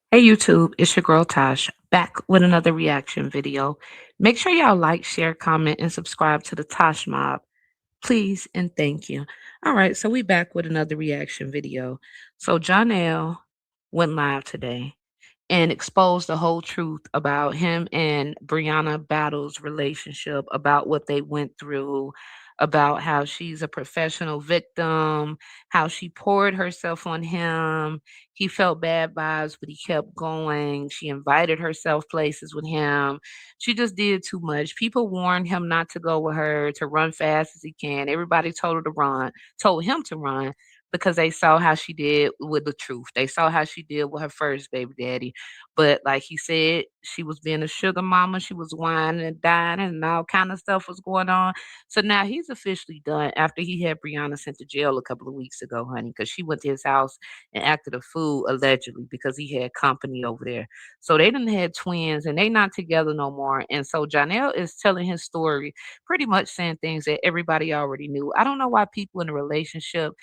Hey YouTube, it's your girl Tosh, back with another reaction video. Make sure y'all like, share, comment, and subscribe to the Tosh Mob. Please and thank you. All right, so we back with another reaction video. So Johnell went live today and exposed the whole truth about him and Brianna Battle's relationship, about what they went through, about how she's a professional victim, how she poured herself on him. He felt bad vibes, but he kept going. She invited herself places with him. She just did too much. People warned him not to go with her, to run fast as he can. Everybody told her to run, told him to run because they saw how she did with the truth. They saw how she did with her first baby daddy. But like he said, she was being a sugar mama. She was whining and dining and all kind of stuff was going on. So now he's officially done after he had Brianna sent to jail a couple of weeks ago, honey, because she went to his house and acted a fool allegedly because he had company over there. So they done had twins and they not together no more. And so Johnell is telling his story, pretty much saying things that everybody already knew. I don't know why people in a relationship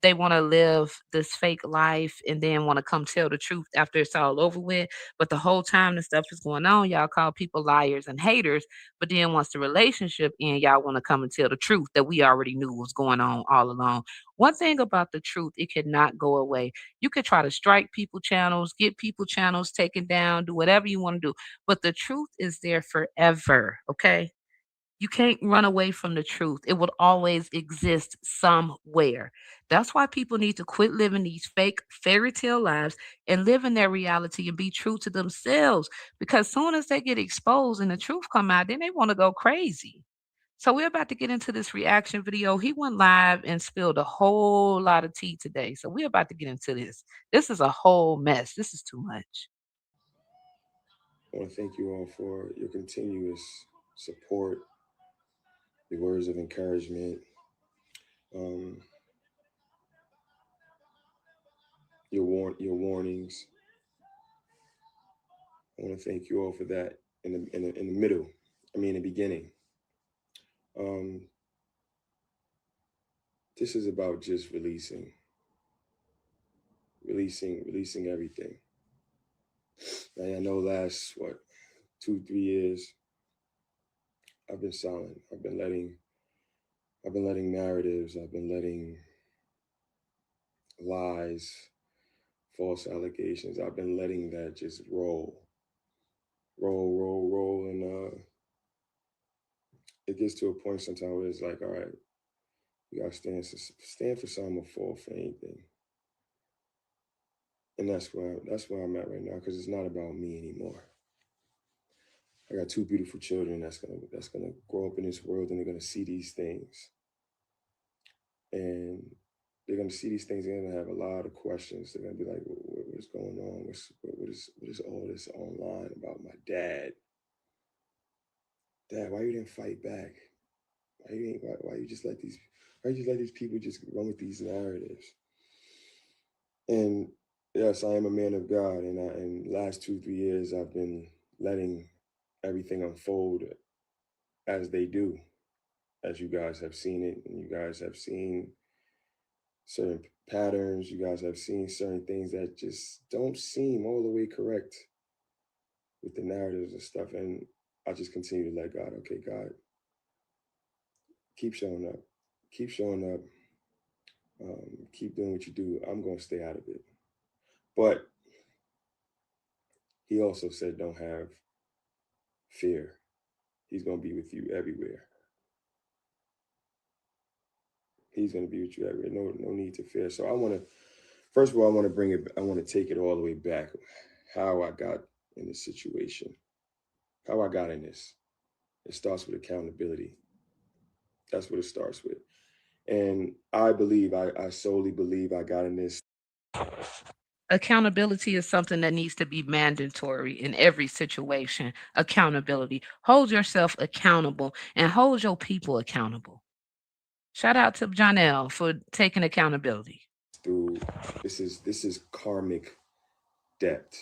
they want to live this fake life and then want to come tell the truth after it's all over with. But the whole time the stuff is going on, y'all call people liars and haters. But then once the relationship end, y'all want to come and tell the truth that we already knew was going on all along. One thing about the truth, it cannot go away. You could try to strike people channels, get people channels taken down, do whatever you want to do. But the truth is there forever. Okay. You can't run away from the truth. It will always exist somewhere. That's why people need to quit living these fake fairy tale lives and live in their reality and be true to themselves. Because soon as they get exposed and the truth come out, then they want to go crazy. So we're about to get into this reaction video. He went live and spilled a whole lot of tea today. So we're about to get into this. This is a whole mess. This is too much. I want to thank you all for your continuous support, the words of encouragement, um, your warnings. I want to thank you all for that in the middle. I mean, in the beginning. Um, this is about just releasing everything. And I know last what 2 3 years I've been silent. I've been letting narratives. I've been letting lies, false allegations. I've been letting that just roll, and it gets to a point sometimes where it's like, all right, you gotta stand for something or fall for anything, and that's where I'm at right now because it's not about me anymore. I got two beautiful children that's gonna grow up in this world and they're gonna see these things, and they're gonna see these things. They're gonna have a lot of questions. They're gonna be like, what is going on? What is all this online about my dad? Dad, why you didn't fight back? Why you just let these why you just let these people just run with these narratives? And yes, I am a man of God, and in last 2 3 years I've been letting everything unfold as they do, as you guys have seen it, and you guys have seen certain patterns. You guys have seen certain things that just don't seem all the way correct with the narratives and stuff. And I just continue to let God, okay, God, keep showing up, keep showing up, keep doing what you do. I'm gonna stay out of it. But he also said, don't have fear. He's gonna be with you everywhere. He's gonna be with you everywhere. No need to fear. So I wanna first of all, I wanna take it all the way back. How I got in this situation. How I got in this. It starts with accountability. That's what it starts with. And I solely believe I got in this. Accountability is something that needs to be mandatory in every situation. Accountability. Hold yourself accountable and hold your people accountable. Shout out to Johnell for taking accountability. Through this is karmic debt.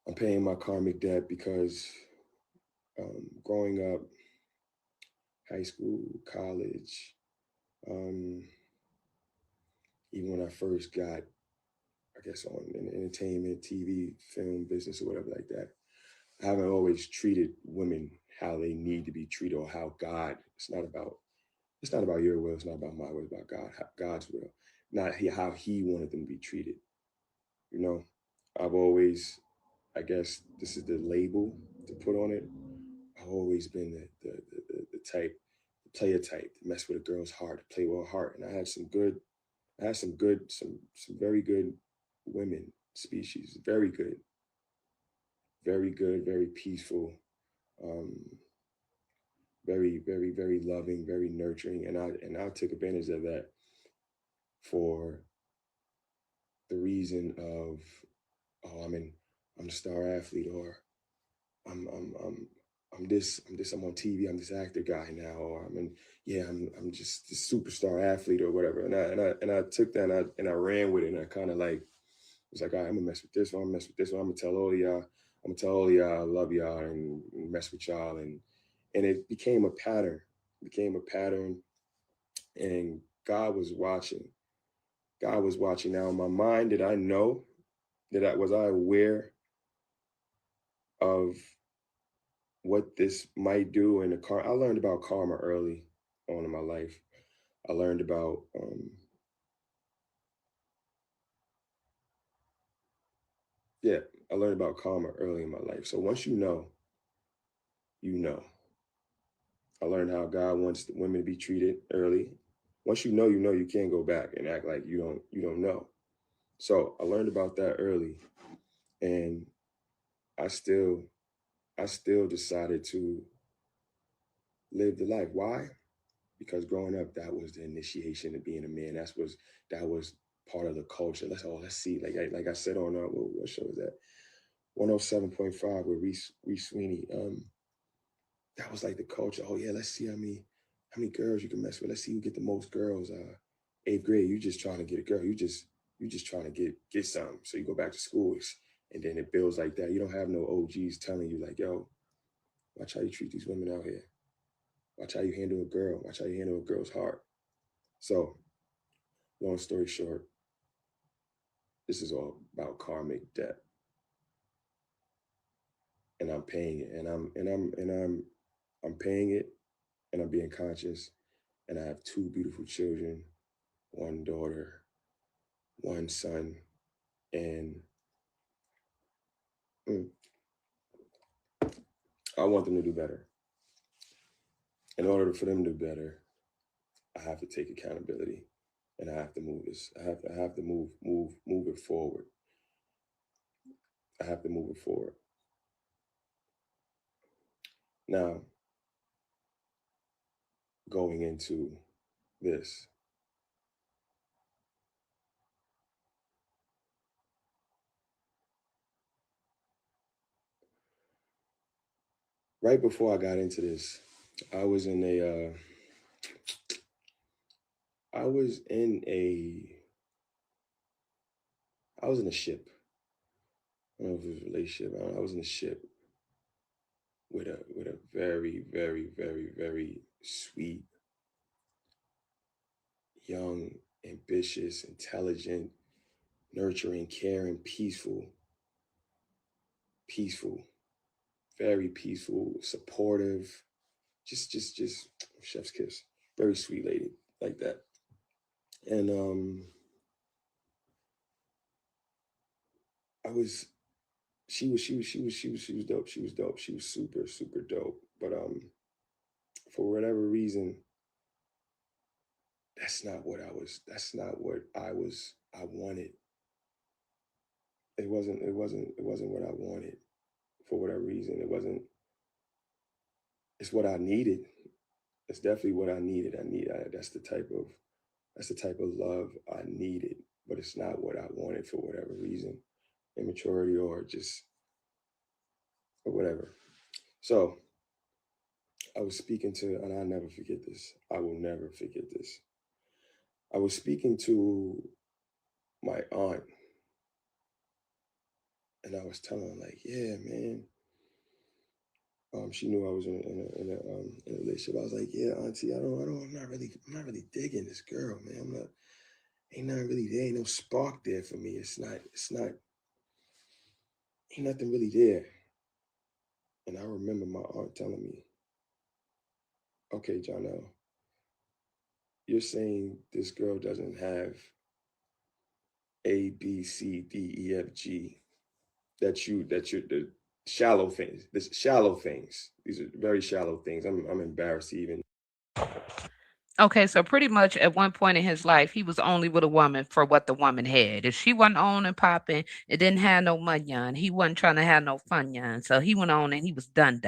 I'm paying my karmic debt because growing up, high school, college, um, even when I first got I guess on in entertainment, TV, film business, or whatever like that. I haven't always treated women how they need to be treated, or how God. It's not about your will. It's not about my will. It's about God's will. Not how He wanted them to be treated. You know, I've always, I guess this is the label to put on it. I've always been the type, the player type, to mess with a girl's heart, to play with her heart. And I had some very good women species, very good, very peaceful, um, very loving, very nurturing, and I took advantage of that for the reason of, oh, I'm a star athlete, or I'm I'm I'm I'm on TV, I'm this actor guy now, or I'm just this superstar athlete or whatever. And I took that, and I ran with it, and I kind of like was like, all right, I'm gonna mess with this one, I'm gonna mess with this one, I'm gonna tell all of y'all, I'm gonna tell all of y'all I love y'all, and mess with y'all, and it became a pattern. It became a pattern, and God was watching. God was watching. Now in my mind, did I know that I aware of what this might do in the car? I learned about karma early on in my life. I learned about yeah, I learned about karma early in my life. So once you know, you know. I learned how God wants women to be treated early. Once you know, you can't go back and act like you don't know. So I learned about that early, and I still I still decided to live the life. Why? Because growing up, that was the initiation of being a man. That was part of the culture. Let's see. Like I said on what show is that? 107.5 with Reese Sweeney. That was like the culture. Oh yeah, let's see how many girls you can mess with. Let's see who get the most girls. Eighth grade, you just trying to get a girl. You just trying to get some. So you go back to school, and then it builds like that. You don't have no OGs telling you like, yo, watch how you treat these women out here. Watch how you handle a girl. Watch how you handle a girl's heart. So, long story short, this is all about karmic debt, and I'm paying it, I'm paying it, and I'm being conscious, and I have two beautiful children, one daughter, one son, and mm, I want them to do better. In order for them to do better, I have to take accountability, and I have to move this. I have to move it forward. I have to move it forward. Now, going into this, right before I got into this, I was in a I was in a I was in a ship. I don't know if it was a relationship. I was in a ship with a very sweet, young, ambitious, intelligent, nurturing, caring, peaceful, very peaceful, supportive, just chef's kiss. Very sweet lady like that. And I was she was dope. She was dope. She was super dope. But for whatever reason, that's not what I wanted. It wasn't what I wanted for whatever reason. It's what I needed. It's definitely what I needed. That's the type of love I needed, but it's not what I wanted for whatever reason, immaturity or just or whatever. So I was speaking to, and I'll never forget this. I will never forget this. I was speaking to my aunt, and I was telling her like, yeah, man. She knew I was in a relationship. I was like, yeah, auntie, I'm not really digging this girl, man. I'm not. ain't nothing really there. Ain't no spark there for me. Ain't nothing really there. And I remember my aunt telling me, okay, Johnell, you're saying this girl doesn't have A, B, C, D, E, F, G. That you're the shallow things. This shallow things. These are very shallow things. I'm embarrassed to even. Okay, so pretty much at one point in his life, he was only with a woman for what the woman had. If she wasn't on and popping, it didn't have no money on. He wasn't trying to have no fun on. So he went on and he was done.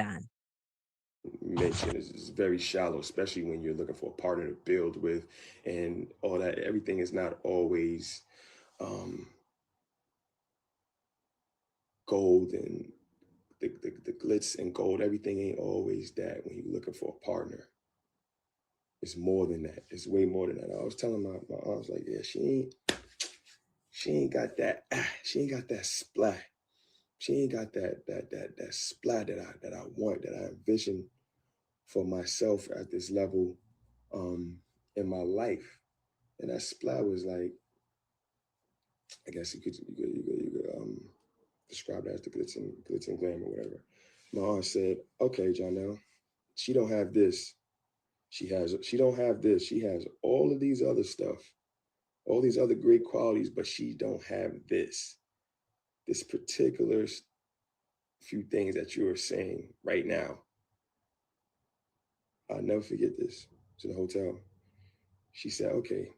Mention is very shallow, especially when you're looking for a partner to build with and all that. Everything is not always um, gold and the glitz and gold. Everything ain't always that when you're looking for a partner. It's more than that. It's way more than that. I was telling my aunt, I was like, yeah, she ain't got that, she ain't got that splat. She ain't got that splat that I want, that I envision for myself at this level um in my life. And that splat was like, I guess you could describe that as the glitz and glam or whatever. My aunt said, okay, Johnell, she don't have this. She don't have this. She has all of these other stuff, all these other great qualities, but she don't have this. This particular few things that you are saying right now. I'll never forget this. It's in a hotel. She said, okay,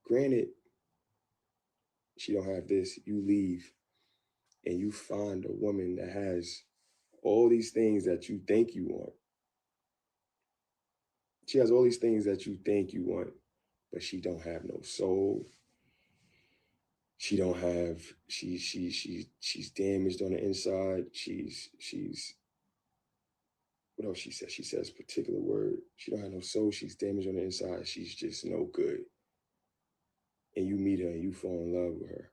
granted, she don't have this. You leave and you find a woman that has all these things that you think you want. She has all these things that you think you want, but she don't have no soul. She don't have she's damaged on the inside. She's what else she says? She says particular word. She don't have no soul. She's damaged on the inside. She's just no good. And you meet her and you fall in love with her.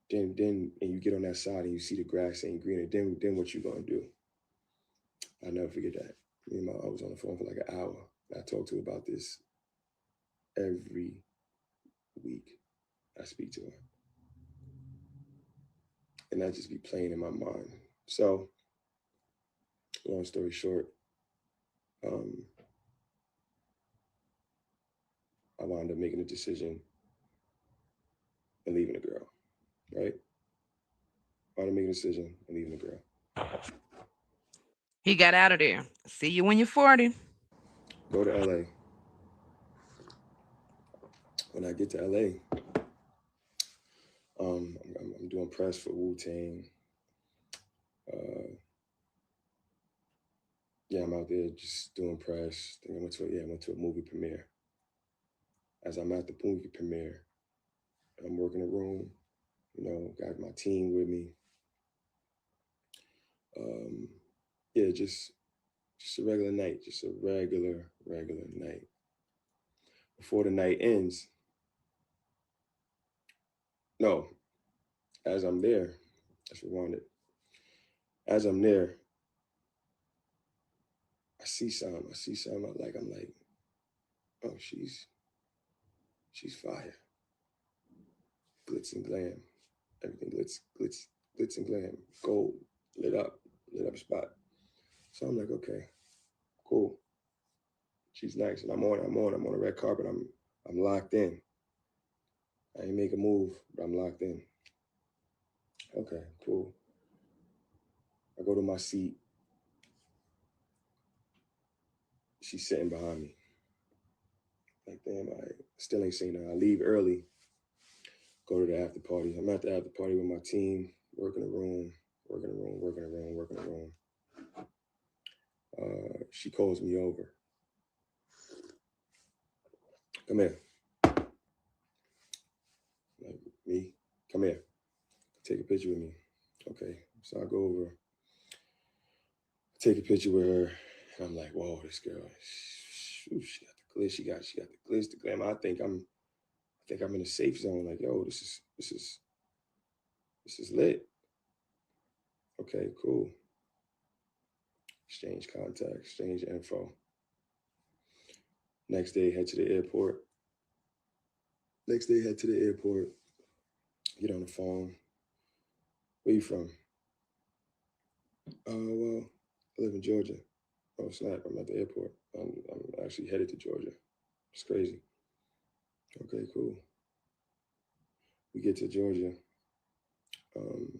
Then and you get on that side and you see the grass ain't greener. Then what you gonna do? I'll never forget that. I was on the phone for like an hour. I talked to her about this every week. I speak to her, and that just be playing in my mind. So, long story short, um, I wound up making a decision and leaving the girl. Right? I wound up making a decision and leaving the girl. He got out of there. See you when you're 40. Go to LA. When I get to LA, I'm doing press for Wu Tang. Uh, yeah, I'm out there just doing press. I think I went to a movie premiere. As I'm at the movie premiere, I'm working a room. Got my team with me. Um, yeah, just a regular night, just a regular night. Before the night ends, no, as I'm there, let's rewind it. As I'm there, I see some. I see some. I'm like, oh, she's fire. Glitz and glam. Everything glitz and glam. Gold, lit up spot. So I'm like, okay, cool. She's nice, and I'm on the red carpet. I'm locked in. I ain't make a move, but I'm locked in. Okay, cool. I go to my seat. She's sitting behind me. Like, damn, I still ain't seen her. I leave early, go to the after party. I'm at the after party with my team, working the room, working the room, working the room, working the room. She calls me over. Come here. Like, me? Come here. Take a picture with me. Okay. So I go over, take a picture with her, and I'm like, whoa, this girl, she got the glitz, she got the glitz, the glam. I think I'm in a safe zone. Like, yo, this is lit. Okay, cool. Exchange contact, exchange info. Next day, head to the airport. Next day, head to the airport, get on the phone. Where you from? Well, I live in Georgia. Oh, snap, I'm at the airport. I'm actually headed to Georgia. It's crazy. Okay, cool. We get to Georgia, um,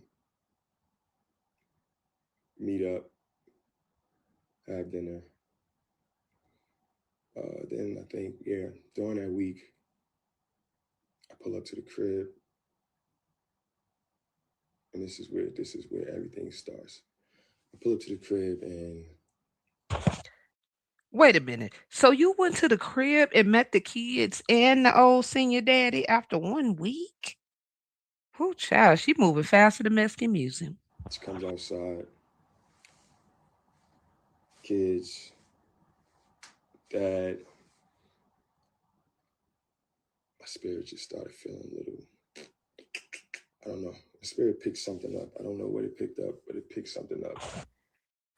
meet up, have dinner. Then I think, yeah, during that week, I pull up to the crib, and this is where everything starts. I pull up to the crib, and Wait a minute. So you went to the crib and met the kids and the old senior daddy after 1 week? Whoo, child, she moving faster than Mexican music. she comes outside, kids, dad. My spirit just started feeling a little, I don't know. My spirit picked something up. I don't know what it picked up, but it picked something up.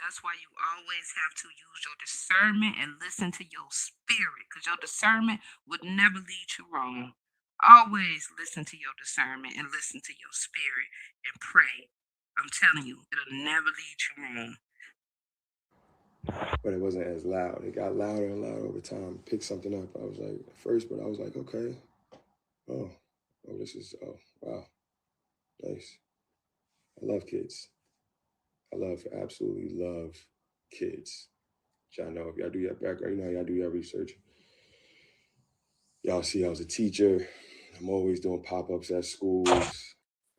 That's why you always have to use your discernment and listen to your spirit, because your discernment would never lead you wrong. Always listen to your discernment and listen to your spirit and pray. I'm telling you, it'll never lead you wrong. But it wasn't as loud. It got louder and louder over time. Picked something up. I was like, at first, but I was like, okay. Oh, oh, wow, nice. I love kids. Absolutely love kids. Johnell, if y'all do your background, you know, y'all do your research. Y'all see I was a teacher. I'm always doing pop-ups at schools.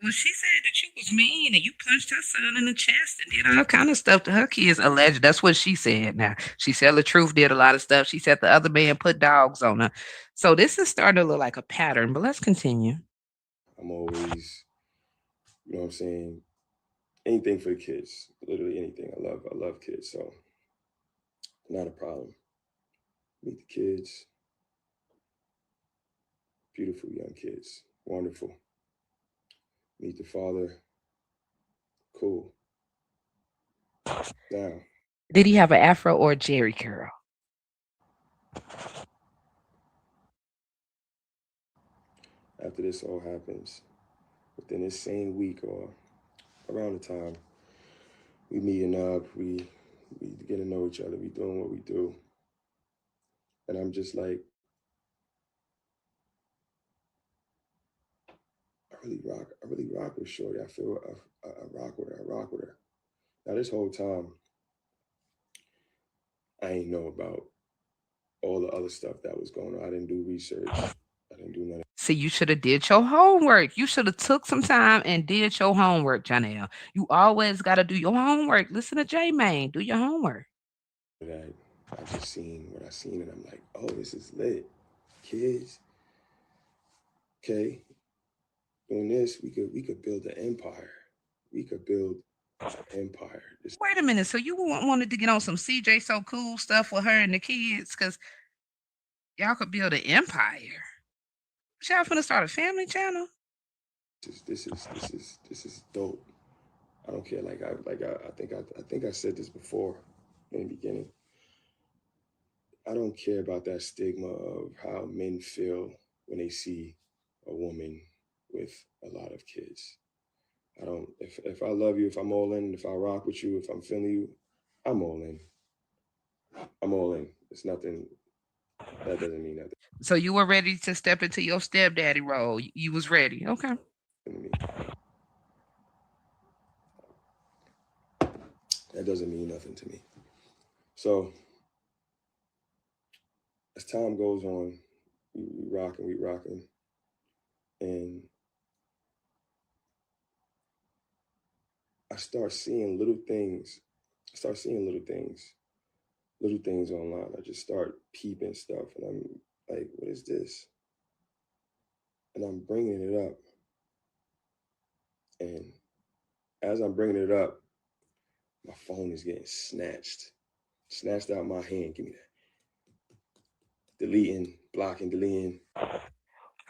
Well, she said that you was mean and you punched her son in the chest and did all kind of stuff to her kids. Alleged. That's what she said. Now she said the truth. Did a lot of stuff. She said the other man put dogs on her. So this is starting to look like a pattern. But let's continue. I'm always, you know what I'm saying, anything for the kids. Literally anything. I love kids. So not a problem. Meet the kids. Beautiful young kids. Wonderful. Meet the father. Cool. Now, Did he have an afro or a Jerry curl? after this all happens, within this same week or around the time, we meeting up, we get to know each other, we doing what we do. And I'm just like, I really rock with Shorty. I feel I rock with her. I rock with her. Now this whole time, I ain't know about all the other stuff that was going on. I didn't do research. I didn't do none See, you should have did your homework. You should have took some time and did your homework, Janelle. You always got to do your homework. Listen to J Man. Do your homework. of that. I just seen what I seen, and I'm like, oh, this is lit. Kids, okay, doing this, we could build an empire. We could build an empire. This Wait a minute. So you wanted to get on some CJ So Cool stuff with her and the kids because y'all could build an empire. But y'all finna start a family channel? this is dope. I don't care. I think I said this before in the beginning. I don't care about that stigma of how men feel when they see a woman with a lot of kids. I don't. If I love you, if I'm all in, if I rock with you, if I'm feeling you, I'm all in. I'm all in. It's nothing. That doesn't mean nothing So you were ready to step into your stepdaddy role. You was ready. Okay. to me. That doesn't mean nothing to me. So as time goes on, we rocking, and I start seeing little things. I start seeing little things online. I just start peeping stuff, and I'm like, "What is this?" And I'm bringing it up, and as I'm bringing it up, my phone is getting snatched out of my hand. Give me that. Deleting, blocking, deleting.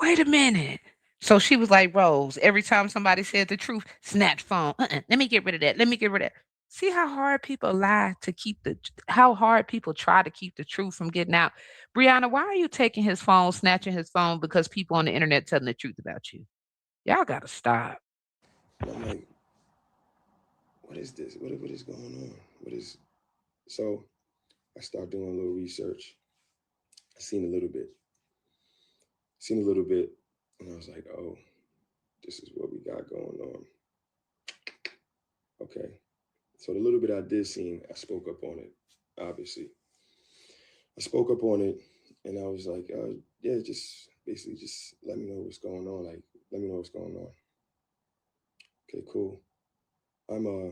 Wait a minute. So she was like Rose. Every time somebody said the truth, snatch phone. Let me get rid of that. Let me get rid of that. See how hard people lie to keep how hard people try to keep the truth from getting out. Brianna, why are you taking his phone, snatching his phone because people on the internet telling the truth about you? Y'all gotta stop. And I'm like, what is this? What is going on? What is so? I start doing a little research. I seen a little bit, and I was like, oh, this is what we got going on. Okay, so the little bit I did see, I spoke up on it. Obviously, I spoke up on it, and I was like, yeah, just basically just let me know what's going on. Like, let me know what's going on. Okay, cool. I'm uh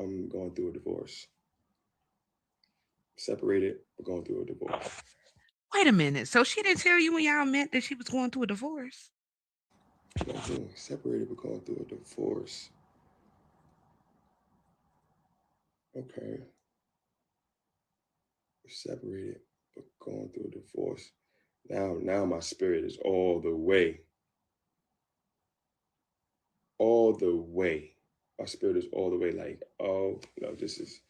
I'm going through a divorce. Separated, but going through a divorce. Wait a minute. So she didn't tell you when y'all met that she was going through a divorce? What am I doing? Separated, but going through a divorce. Okay, separated, but going through a divorce. Now my spirit is all the way. My spirit is all the way like, oh no, this is.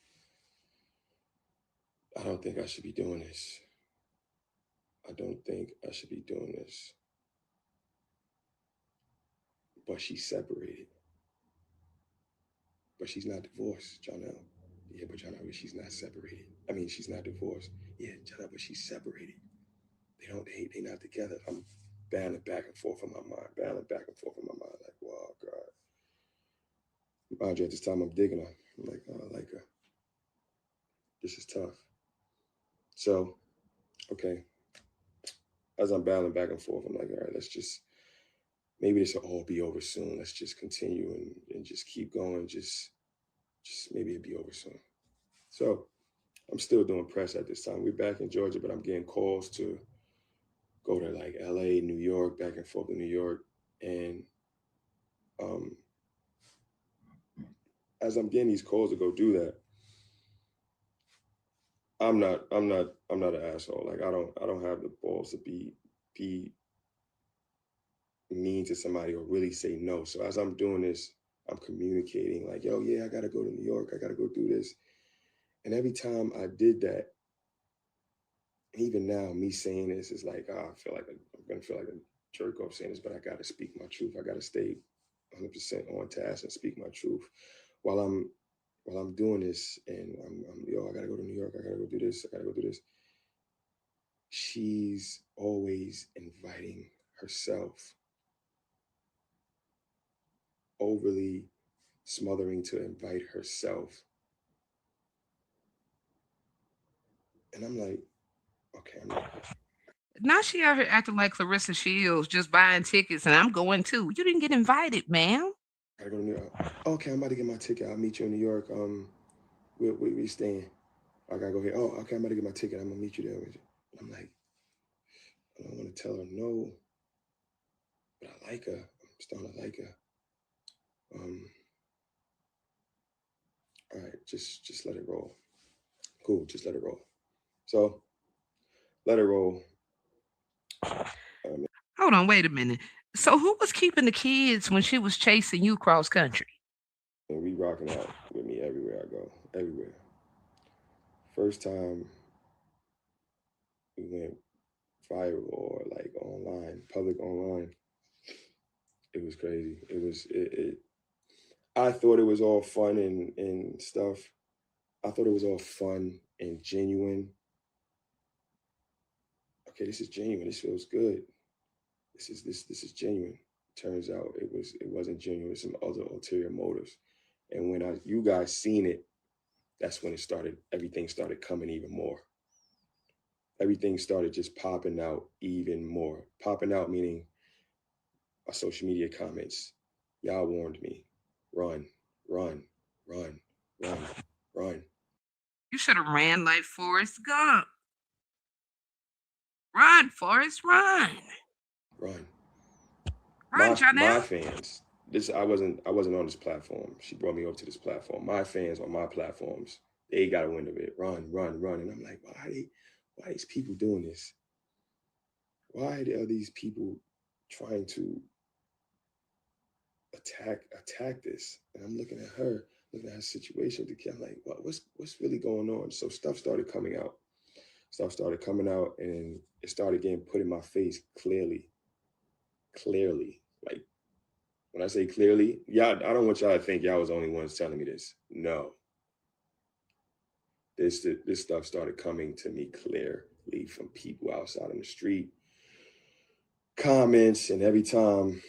I don't think I should be doing this. I don't think I should be doing this. But she's separated. But she's not divorced, Johnell. Yeah, but Johnell, but she's not separated. I mean, she's not divorced. Yeah, Johnell, but she's separated. They not together. I'm battling back and forth in my mind, battling back and forth in my mind, like, wow, God. Mind you, at this time I'm digging her. I'm like, oh, I like her. This is tough. So, okay, as I'm battling back and forth, I'm like, all right, let's just maybe this will all be over soon. Let's just continue and just keep going. Just maybe it'll be over soon. So I'm still doing press at this time. We're back in Georgia, but I'm getting calls to go to like LA, New York, back and forth to New York. And um, as I'm getting these calls to go do that, I'm not an asshole. Like I don't have the balls to be mean to somebody or really say no. So as I'm doing this, I'm communicating like, yo, yeah, I gotta go to New York. I gotta go do this. And every time I did that, and even now, me saying this is like, I'm gonna feel like a jerk off saying this, but I gotta speak my truth. I gotta stay 100% on task and speak my truth while I'm doing this. And yo, I gotta go to New York. I gotta go do this. I gotta go do this. She's always inviting herself, overly smothering to invite herself. And I'm like, okay, I'm not. Now she out here acting like Clarissa Shields, just buying tickets, and I'm going too. You didn't get invited, ma'am. I gotta go to New York. Okay, I'm about to get my ticket. I'll meet you in New York. Where we staying? I gotta go here. Oh, okay, I'm about to get my ticket. I'm gonna meet you there. I'm like, I don't want to tell her no, but I like her. I'm starting to like her. Um, all right, just let it roll. Cool, just let it roll. So let it roll. Um, Hold on, wait a minute. So who was keeping the kids when she was chasing you cross country? and we rocking out with me everywhere I go, everywhere. First time we went viral or like online, public online, it was crazy. It I thought it was all fun and stuff. I thought it was all fun and genuine. Okay, this is genuine. This feels good. This is genuine. Turns out it wasn't genuine. There's some other ulterior motives. And when you guys seen it, that's when it started. Everything started coming even more. Everything started just popping out even more. Popping out meaning my social media comments. Y'all warned me. Run, run, run, run, run, You should have ran like Forrest Gump. Run, Forrest, run. run. Run, My Johnell. fans. This I wasn't on this platform. She brought me over to this platform. My fans on my platforms, they got a wind of it. Run, run, run. And I'm like, why are these people doing this? Why are these people trying to attack this. And I'm looking at her, looking at her situation. I'm like, what's really going on? So stuff started coming out. Stuff started coming out, and it started getting put in my face clearly. Clearly, like when I say clearly, y'all, I don't want y'all to think y'all was the only ones telling me this. No, this stuff started coming to me clearly from people outside on the street, comments, and every time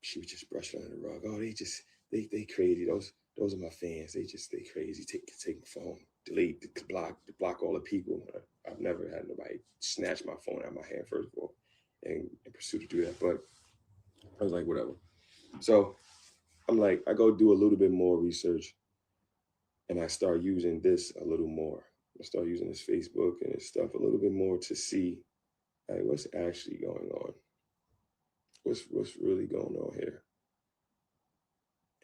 she would just brush it under the rug. Oh, they crazy. Those are my fans. They crazy. Take my phone, delete, block all the people. I've never had nobody snatch my phone out of my hand first of all, and pursue to do that. But I was like, whatever. So I'm like, I go do a little bit more research, and I start using this a little more. I start using this Facebook and this stuff a little bit more to see, like, what's actually going on. What's really going on here?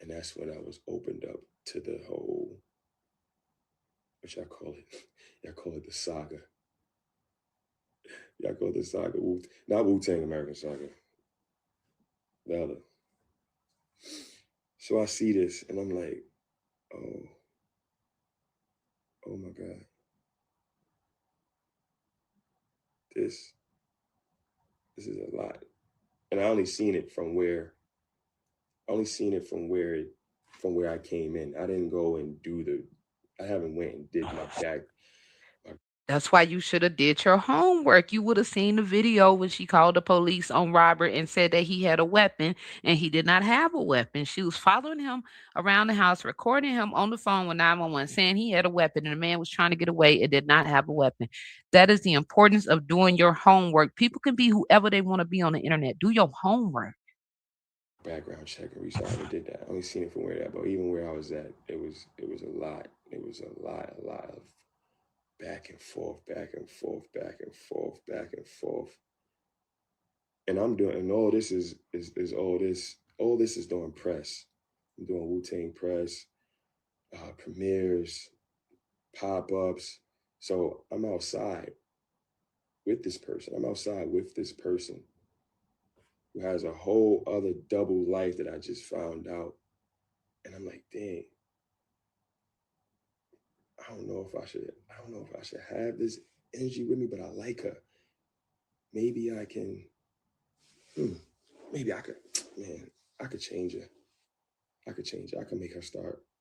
And that's when I was opened up to the whole, which I call it, I call it the saga. Yeah, I call it the saga. Not Wu-Tang American Saga, the other. So I see this and I'm like, oh, oh my God, this this is a lot. And I only seen it from where I only seen it from where I came in. I didn't go and do the I haven't went and did my That's why you should have did your homework. You would have seen the video when she called the police on Robert and said that he had a weapon and he did not have a weapon. She was following him around the house, recording him on the phone with 911, saying he had a weapon and the man was trying to get away and did not have a weapon. That is the importance of doing your homework. People can be whoever they want to be on the internet. Do your homework. background check and research. I did that. I only seen it from where that, but even where I was at, it was a lot. It was a lot of back and forth, back and forth, back and forth, back and forth. And I'm doing, and all this is all this is doing press. I'm doing Wu Tang press, premieres, pop ups. So I'm outside with this person. I'm outside with this person who has a whole other double life that I just found out. And I'm like, dang, I don't know if I should have this energy with me, but I like her. Maybe I can, hmm, maybe I could, man, I could change her. I could change her. I could make her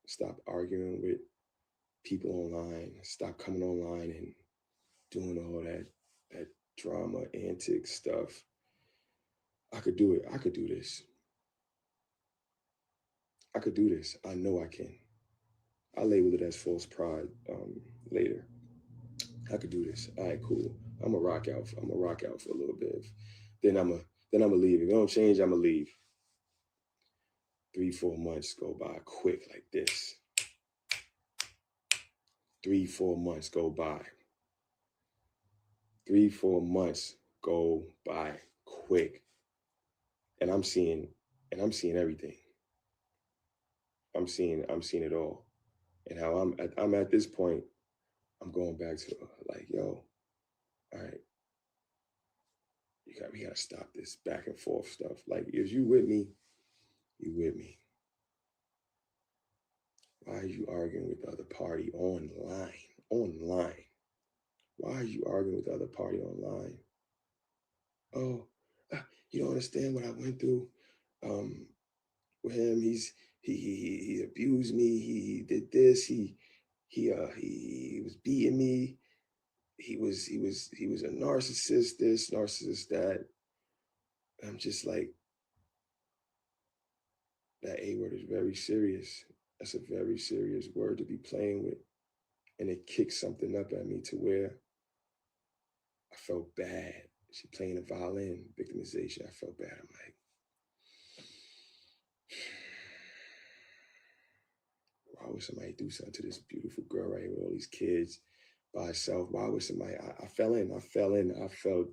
stop arguing with people online, stop coming online and doing all that drama, antic stuff. I could do it. I could do this. I could do this. I know I can. I label it as false pride later. I could do this. All right, cool. I'm a rock out. I'm a rock out for a little bit. Then I'm a then I'm a leave. If it don't change, I'm a leave. 3 4 months go by quick like this. 3 4 months go by. 3 4 months go by quick, and I'm seeing everything. I'm seeing it all, and how I'm at this point. I'm going back to like, yo, all right, we gotta stop this back and forth stuff. Like, if you with me, you with me. Why are you arguing with the other party online? Online. Why are you arguing with the other party online? Oh, you don't understand what I went through um, with him. He abused me. He did this. He was beating me. He was a narcissist. This narcissist that. I'm just like, that A word is very serious. That's a very serious word to be playing with, and it kicked something up at me to where I felt bad. She playing a violin, victimization. I felt bad. I'm like, why would somebody do something to this beautiful girl right here with all these kids by herself? Why would somebody? I fell in. I fell in. I fell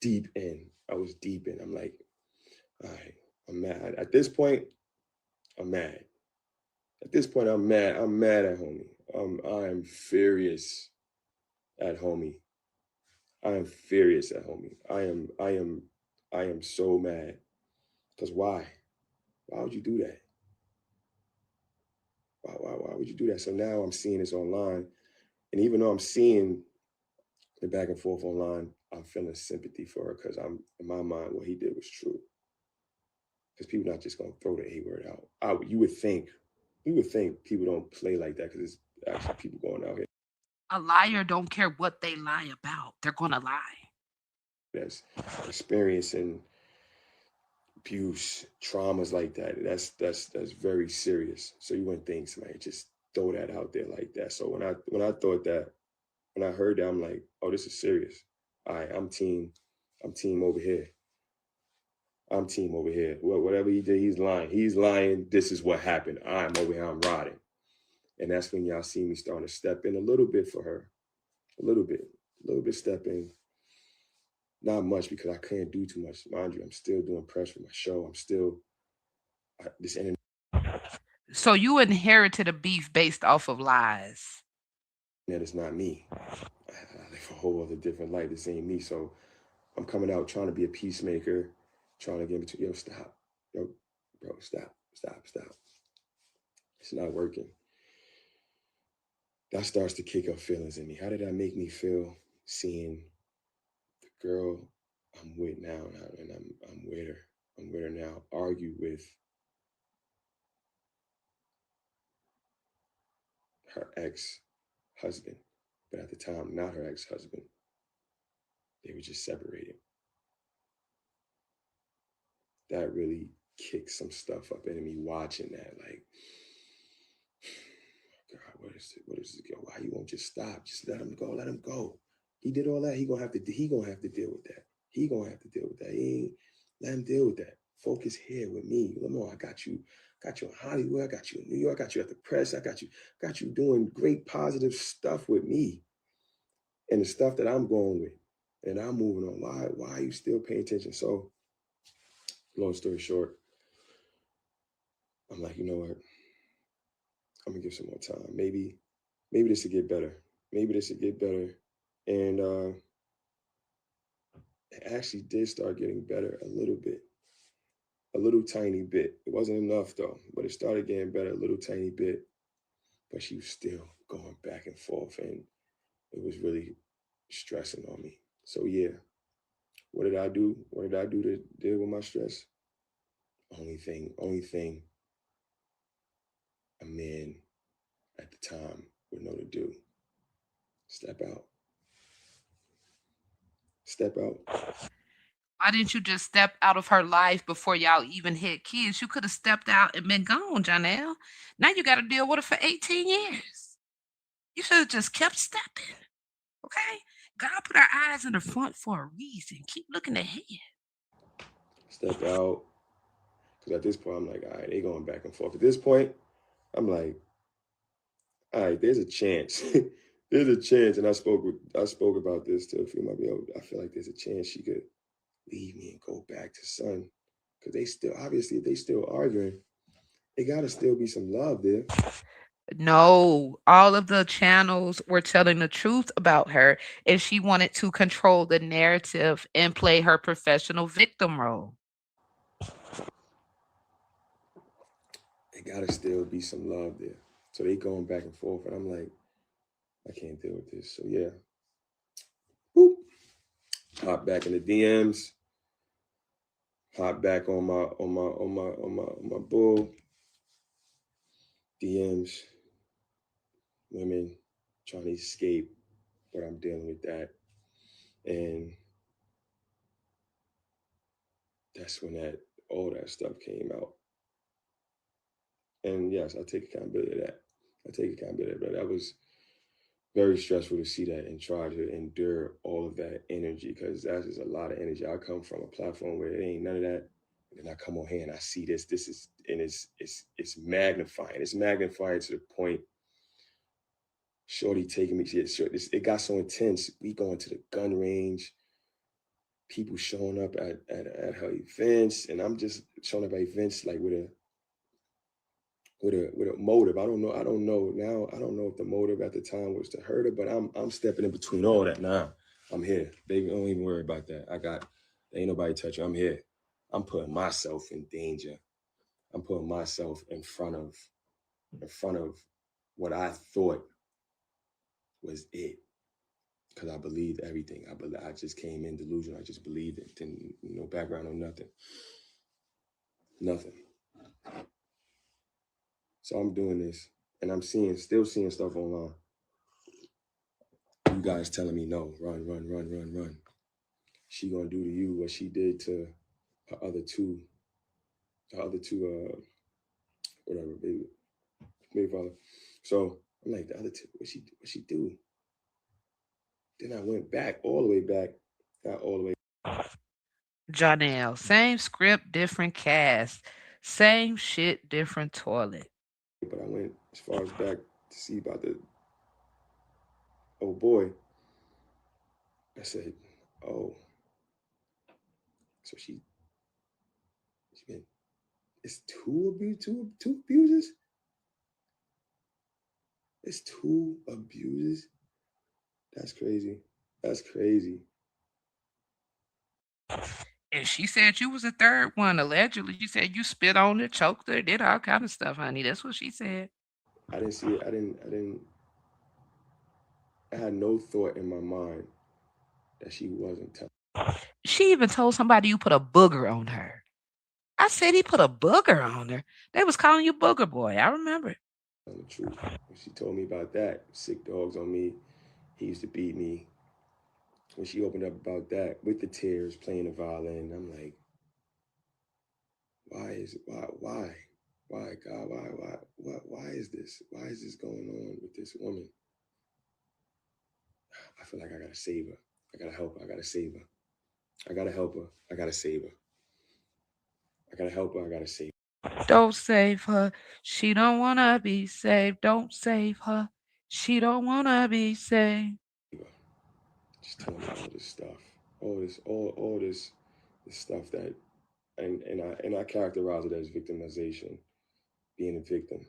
deep in. I was deep in. I'm like, all right, I'm mad. At this point, I'm mad. At this point, I'm mad. I'm mad at homie. I am furious at homie. I am furious at homie. I am so mad. Because why? Why would you do that? Why would you do that? So now I'm seeing this online. And even though I'm seeing the back and forth online, I'm feeling sympathy for her because I'm in my mind what he did was true. Because people not just gonna throw the A word out. You would think people don't play like that because it's actually people going out here A liar don't care what they lie about. They're gonna lie. that's experiencing abuse, traumas like that. That's very serious. So you wouldn't think somebody just throw that out there like that. So when I thought that, when I heard that, I'm like, oh, this is serious. All right, I'm team over here. I'm team over here. Well, whatever he did, he's lying. He's lying. This is what happened. I'm over here. I'm riding. And that's when y'all see me starting to step in a little bit for her. A little bit step in. Not much because I can't do too much. Mind you, I'm still doing press for my show. I'm still, this internet So you inherited a beef based off of lies. is not me. I live a whole other different life. This ain't me. So I'm coming out trying to be a peacemaker, trying to get between, yo, stop. Yo, bro, stop. It's not working. That starts to kick up feelings in me. How did that make me feel seeing the girl I'm with now, and I'm with her. I'm with her now. Argue with her ex-husband, but at the time, not her ex-husband. They were just separated. That really kicked some stuff up into me watching that. Like, God, what is it? What is it? Why you won't just stop? Just let him go. Let him go. He did all that. He gonna have to. He gonna have to deal with that. He gonna have to deal with that. He ain't, let him deal with that. Focus here with me, Lamar. I got you. Got you in Hollywood. I got you in New York. I got you at the press. I got you. Got you doing great positive stuff with me, and the stuff that I'm going with, and I'm moving on. Why are you still paying attention? So, long story short, I'm like, you know what? I'm gonna give some more time. Maybe this will get better. Maybe this will get better. And it actually did start getting better a little bit, a little tiny bit. It wasn't enough though, but it started getting better a little tiny bit. But she was still going back and forth, and it was really stressing on me. So yeah, what did I do? What did I do to deal with my stress? Only thing a man at the time would know to do. Step out. Step out. Why didn't you just step out of her life before y'all even had kids? You could have stepped out and been gone, Johnell. Now you got to deal with her for 18 years. You should have just kept stepping, okay? God put our eyes in the front for a reason. Keep looking ahead. Step out. Because at this point, I'm like, all right, they going back and forth. At this point, I'm like, all right, there's a chance. There's a chance. And I spoke about this to a few of my people. I feel like there's a chance she could leave me and go back to son. Because they still, obviously, if they still arguing, it gotta still be some love there. No, all of the channels were telling the truth about her, and she wanted to control the narrative and play her professional victim role. It gotta still be some love there. So they going back and forth, and I'm like, I can't deal with this. So yeah, boop, hop back in the DMs, hop back on my bull DMs, women trying to escape, but I'm dealing with that, and that's when that all that stuff came out. And yes, I take accountability of that. I take accountability of that. That was very stressful to see that and try to endure all of that energy because that's just a lot of energy. I come from a platform where it ain't none of that. And then I come on here and I see this. This is and it's magnifying. It's magnifying to the point. Shorty taking me. It got so intense. We going to the gun range. People showing up at her events, and I'm just showing up at events like with a motive. I don't know now. I don't know if the motive at the time was to hurt her, but I'm stepping in between all that now. I'm here. Baby, don't even worry about that. Ain't nobody touching. I'm here. I'm putting myself in danger. I'm putting myself in front of what I thought was it. Because I believed everything. I just came in delusional. I just believed it. Didn't no background or nothing. Nothing. So I'm doing this and I'm still seeing stuff online. You guys telling me no, run, run, run, run, run. She gonna do to you what she did to her other two, whatever, baby father. So I'm like, the other two, what she do? Then I went back, all the way back, not all the way, Johnell, same script, different cast. Same shit, different toilet. but I went as far as back to see about the old boy. I said, oh, so she been, it's two abuses? It's two abuses? That's crazy. That's crazy. And she said you was a third one, allegedly. She said you spit on her, choked her, did all kind of stuff, honey. That's what she said. I didn't see it. I had no thought in my mind that she wasn't telling She even told somebody you put a booger on her. I said he put a booger on her. They was calling you Booger Boy. I remember. the truth. When she told me about that, sick dogs on me, he used to beat me. When she opened up about that with the tears, playing the violin, I'm like, why God, why is this? Why is this going on with this woman? I feel like I gotta save her. I gotta help her. I gotta save her. I gotta help her. I gotta save her. I gotta help her. I gotta save Don't save her. She don't wanna be saved. Don't save her. She don't wanna be saved. her. Just telling me all this stuff, all this stuff that, and I characterize it as victimization, being a victim.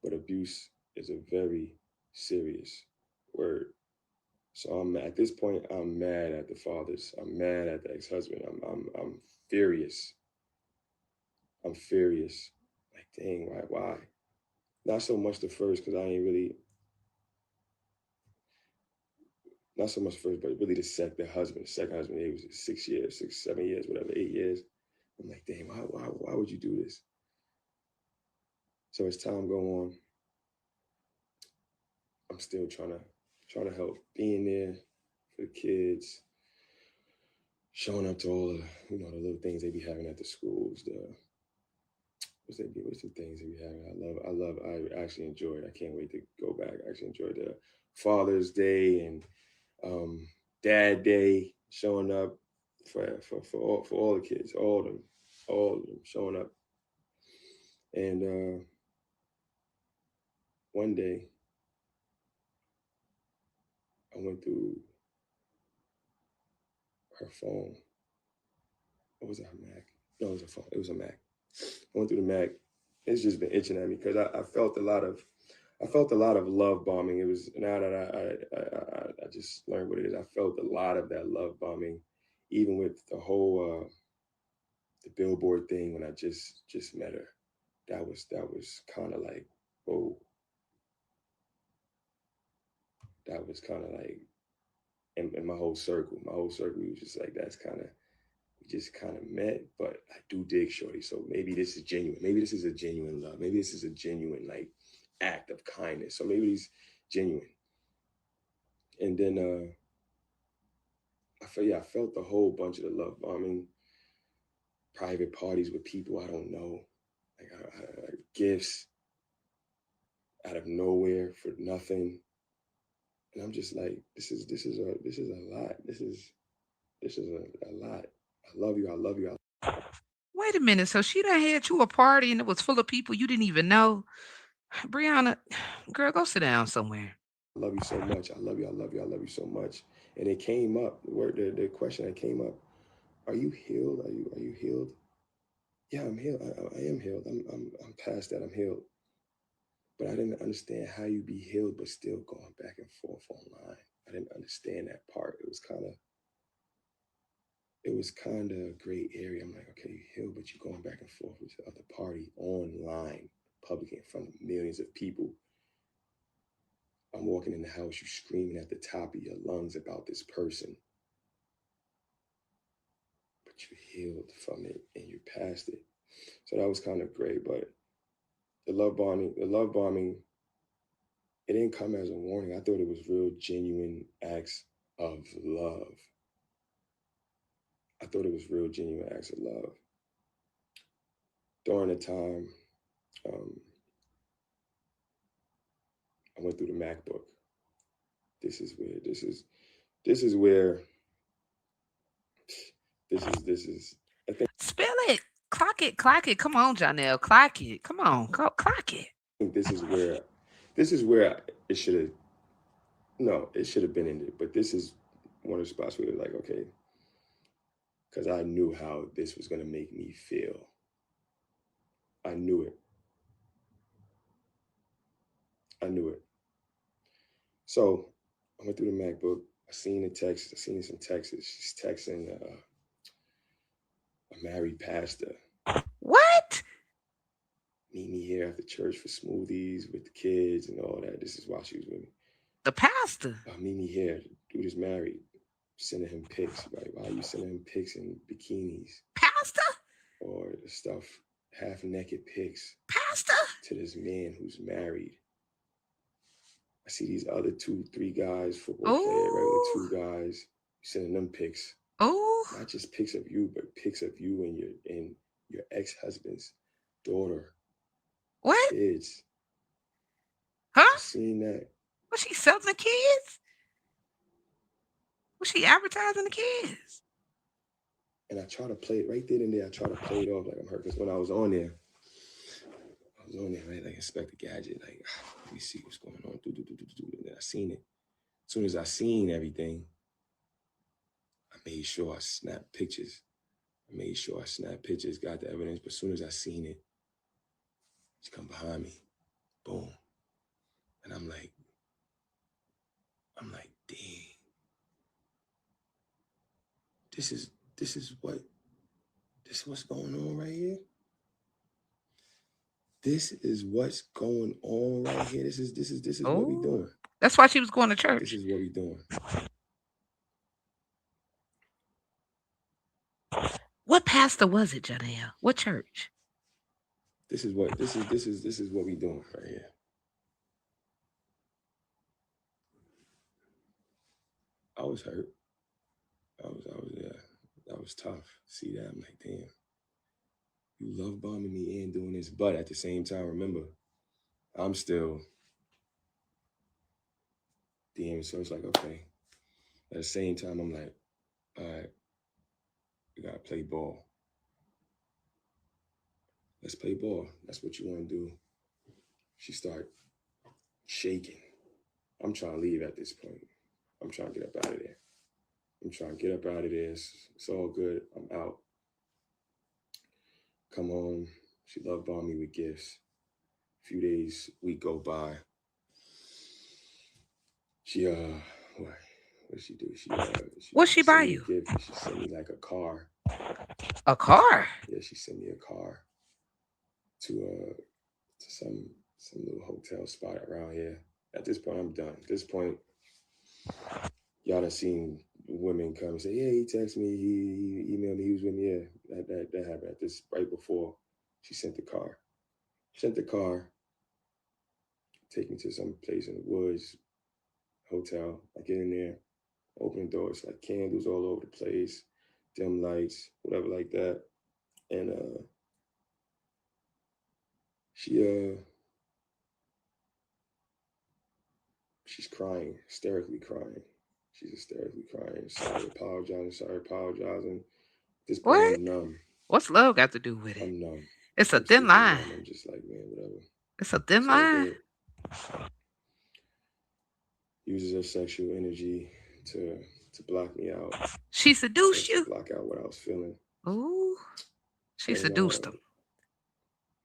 But abuse is a very serious word. So I'm at this point, I'm mad at the fathers. I'm mad at the ex-husband. I'm furious. I'm furious. Like, dang, why? Not so much the first, because I ain't really, not so much first, but really the second husband, he was 6 years, 6, 7 years, whatever, 8 years. I'm like, damn, why would you do this? So as time go on, I'm still trying to help, being there for the kids, showing up to all the, the little things they be having at the schools, the what's the things that we have? I actually enjoyed. I can't wait to go back. I actually enjoyed the Father's Day and um, Dad Day, showing up for all the kids, all of them showing up. And one day I went through her phone. What was that, Mac? No, it was a phone. It was a Mac. I went through the Mac. It's just been itching at me because I felt a lot of love bombing. It was, now that I just learned what it is. I felt a lot of that love bombing, even with the whole the billboard thing when I just met her. That was kind of like, whoa. That was kind of like, in my whole circle was just like, that's kind of, we just kind of met, but I do dig Shorty. So maybe this is genuine. Maybe this is a genuine love. Maybe this is a genuine like act of kindness. So maybe he's genuine. And then I felt a whole bunch of the love bombing, private parties with people I don't know, like gifts out of nowhere for nothing, and I'm just like, this is a lot. This is a lot. I love you. I love you. Wait a minute. So she done had you a party and it was full of people you didn't even know. Brianna, girl, go sit down somewhere. I love you so much. I love you. I love you. I love you so much. And it came up. The question that came up: are you healed? Are you healed? Yeah, I'm healed. I am healed. I'm past that. I'm healed. But I didn't understand how you be healed but still going back and forth online. I didn't understand that part. It was kind of, it was kind of a gray area. I'm like, okay, you healed, but you're going back and forth with the other party online, public, in front of millions of people. I'm walking in the house, you screaming at the top of your lungs about this person, but you healed from it and you passed it. So that was kind of great. But the love bombing, it didn't come as a warning. I thought it was real, genuine acts of love. I thought it was real, genuine acts of love. During the time, um, I went through the MacBook. This is where this is where this is. I Spill it. Clock it. Clock it. Come on, Johnell. Clock it. Come on. Go clock it. think this is where it should have, no, it should have been in it. But this is one of the spots where like, okay, because I knew how this was gonna make me feel. I knew it. I knew it. So I went through the MacBook. I seen the text. I seen some texts. She's texting a married pastor. What? Meet me here after church for smoothies with the kids and all that. This is why she was with me. The pastor. Meet me here. Dude is married. Sending him pics, right? Why are you sending him pics in bikinis Pastor? or the stuff, half naked pics Pastor? to this man who's married? I see these other two, three guys, football player, regular Oh. two guys, sending them pics. Oh. Not just pics of you, but pics of you and your ex-husband's daughter, What? kids. I Huh? seen that. Was she selling the kids? Was she advertising the kids? And I try to play it right then and there. I try to play it off like I'm hurt. Because when I was on there, right? Like Inspector Gadget, like, let me see what's going on. And then I seen it. As soon as I seen everything, I made sure I snapped pictures. Got the evidence. But as soon as I seen it, she come behind me. Boom. And I'm like, dang. This is this is what this is what's going on right here. This is what's going on right here. This is what we Oh. doing. That's why she was going to This church. is what we doing. What pastor was it, Johnell? What church? This is what we doing right here. I was hurt. I was yeah. That was tough. See that? I'm like, damn, you love bombing me and doing this, but at the same time, remember, I'm still DMing. So it's like, okay. At the same time, I'm like, all right, we gotta play ball. Let's play ball. That's what you want to do. She start shaking. I'm trying to leave at this point. I'm trying to get up out of there. I'm trying to get up out of there. It's all good. I'm out. Come home. She love bomb me with gifts. A few days, week go by. She what? What did she do? What she She buy sent me a you? gift and she sent me like a car. A car. Yeah, she sent me a car to some little hotel spot around here. At this point, I'm done. At this point, y'all done seen women come and say, "Yeah, he texted me, he emailed me, he was with me." Yeah, that happened at this right before she sent the car. Sent the car, take me to some place in the woods, hotel. I get in there, open the door, it's like candles all over the place, dim lights, whatever like that. And she she's crying, hysterically crying. She's hysterically crying, sorry apologizing. At this point, What? I'm numb. What's love got to do with it? I'm numb. It's a I'm thin super line. numb. I'm just like, man, whatever. It's a thin It's all line. good. Uses her sexual energy to block me out, She seduced to you. block out what I was feeling. Ooh. She And seduced him.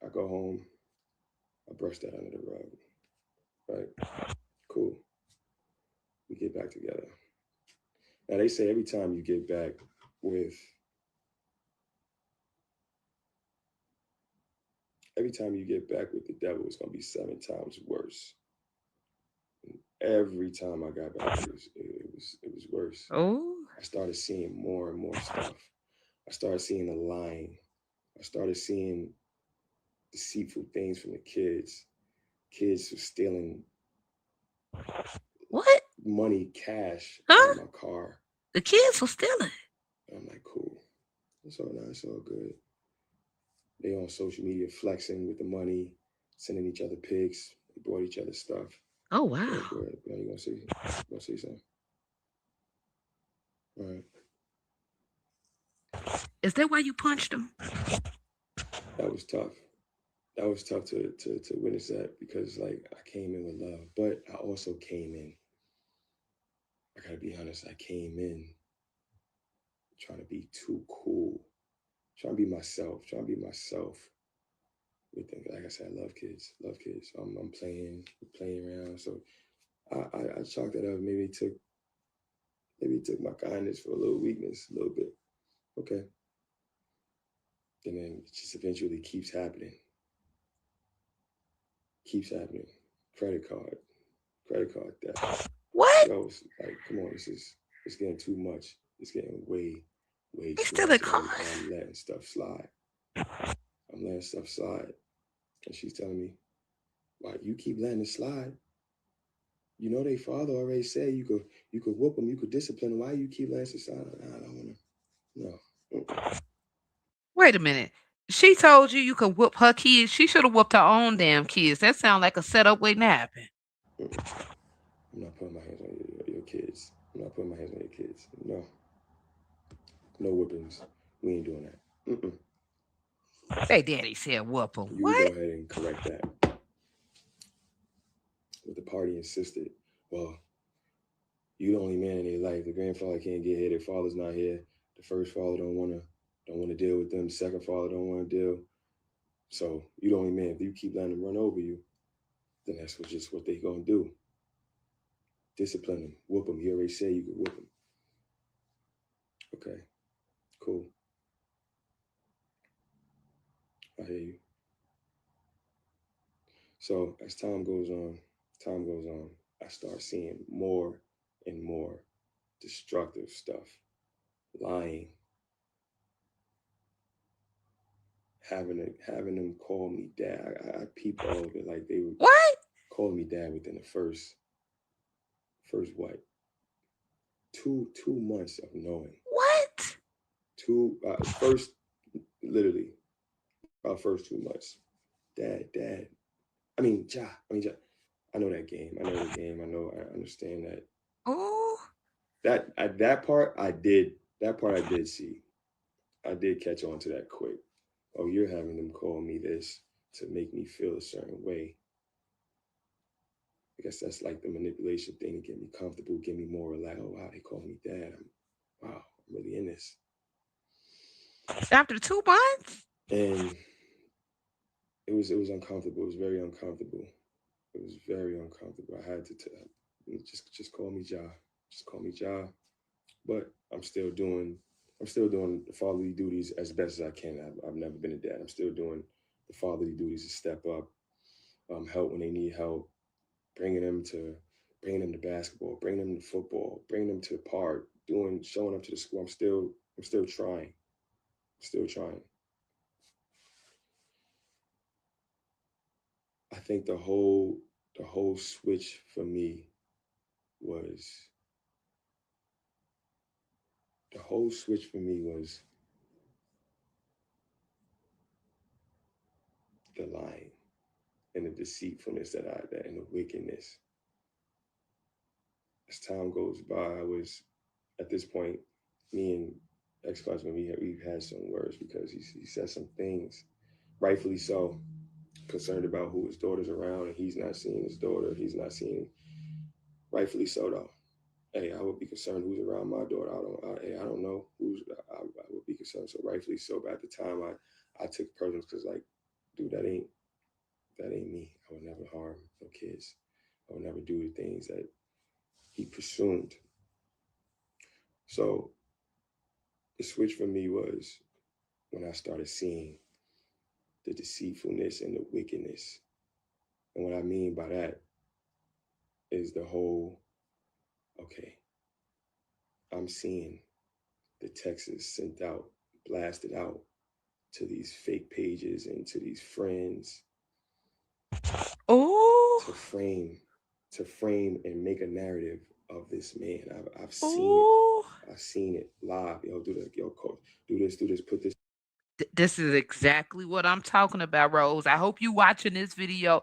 I go home. I brush that under the rug. Right? Cool. We get back together. Now they say every time you get back with every time you get back with the devil, it's gonna be 7 times worse. And every time I got back, it was worse. Oh, I started seeing more and more stuff. I started seeing the lying. I started seeing deceitful things from the kids. Kids were stealing what? money, cash out of Huh? my car. The kids were stealing. And I'm like, cool. It's all nice, all good. They on social media flexing with the money, sending each other pics. They bought each other stuff. Oh, Good, wow. good. Now you gonna see? Gonna see something? All right. Is that why you punched him? That was tough. That was tough to witness that because like I came in with love, but I also came in. I gotta be honest. I came in trying to be too cool, trying to be myself, trying to be myself. With them, like I said, I love kids, love kids. I'm playing around. So I chalked that up. Maybe it took my kindness for a little weakness, a little bit. Okay, and then it just eventually keeps happening. Credit card, credit card theft. What? Yo, it's like, come on, it's getting too much. It's getting way They too much, stealing and I'm cars. letting stuff slide. I'm letting stuff slide, and she's telling me, "Why you keep letting it slide? You know, they father already said you could whoop them, you could discipline them. Why you keep letting it slide? I don't want to. No, mm-mm, Wait a minute. She told you you could whoop her kids. She should have whooped her own damn kids. That sounds like a setup waiting to happen. mm-mm. I'm not putting my hands on your kids. I'm not putting my hands on your kids. No, no whippings. We ain't doing that. Mm-mm. They daddy said whoop them. You go What? ahead and correct that." But the party insisted, "Well, you the only man in their life. The grandfather can't get here. Their father's not here. The first father don't wanna deal with them. The second father don't want to deal. So you the only man. If you keep letting them run over you, then that's just what they gonna do. Discipline them, whoop them. He already said you could whoop them. Okay, cool. I hear you." So as time goes on, I start seeing more and more destructive stuff, lying, having them call me dad. I peeped all of it. Like they were What? calling me dad within the first what, two months of knowing. What? Two first literally our first 2 months. Dad. I mean ja. I mean ja. I know that game. I know the game. I understand that. Oh, That part I did. That part I did see. I did catch on to that quick. Oh, you're having them call me this to make me feel a certain way. I guess that's like the manipulation thing to get me comfortable, get me more relaxed. Oh wow, they call me dad. Wow, I'm really in this. after 2 months? And it was uncomfortable. It was very uncomfortable. It was very uncomfortable. I had to just call me Ja. Just call me Ja. But I'm still doing the fatherly duties as best as I can. I've never been a dad. I'm still doing the fatherly duties to step up, help when they need help, bringing them to bringing them to basketball, bringing them to football, bringing them to the park, showing up to the school. I'm still trying. Still trying. I think the whole switch for me was the whole switch for me was the lying and the deceitfulness and the wickedness. As time goes by, I was at this point, me and ex-husband, we've had some words because he said some things, rightfully so, concerned about who his daughter's around, and he's not seeing his daughter. He's not seeing, rightfully so though. Hey, I would be concerned who's around my daughter. I don't know who's. I would be concerned. So rightfully so. But at the time, I took personal because like, dude, that ain't me. I would never harm no kids. I would never do the things that he presumed. So The switch for me was when I started seeing the deceitfulness and the wickedness. And what I mean by that is the whole, okay, I'm seeing the texts sent out, blasted out to these fake pages and to these friends Oh, to frame, to frame and make a narrative of this man. I've seen it. oh. I've seen it live. Yo, do the yo, coach, do this, put this. This is exactly what I'm talking about, Rose. I hope you watching this video.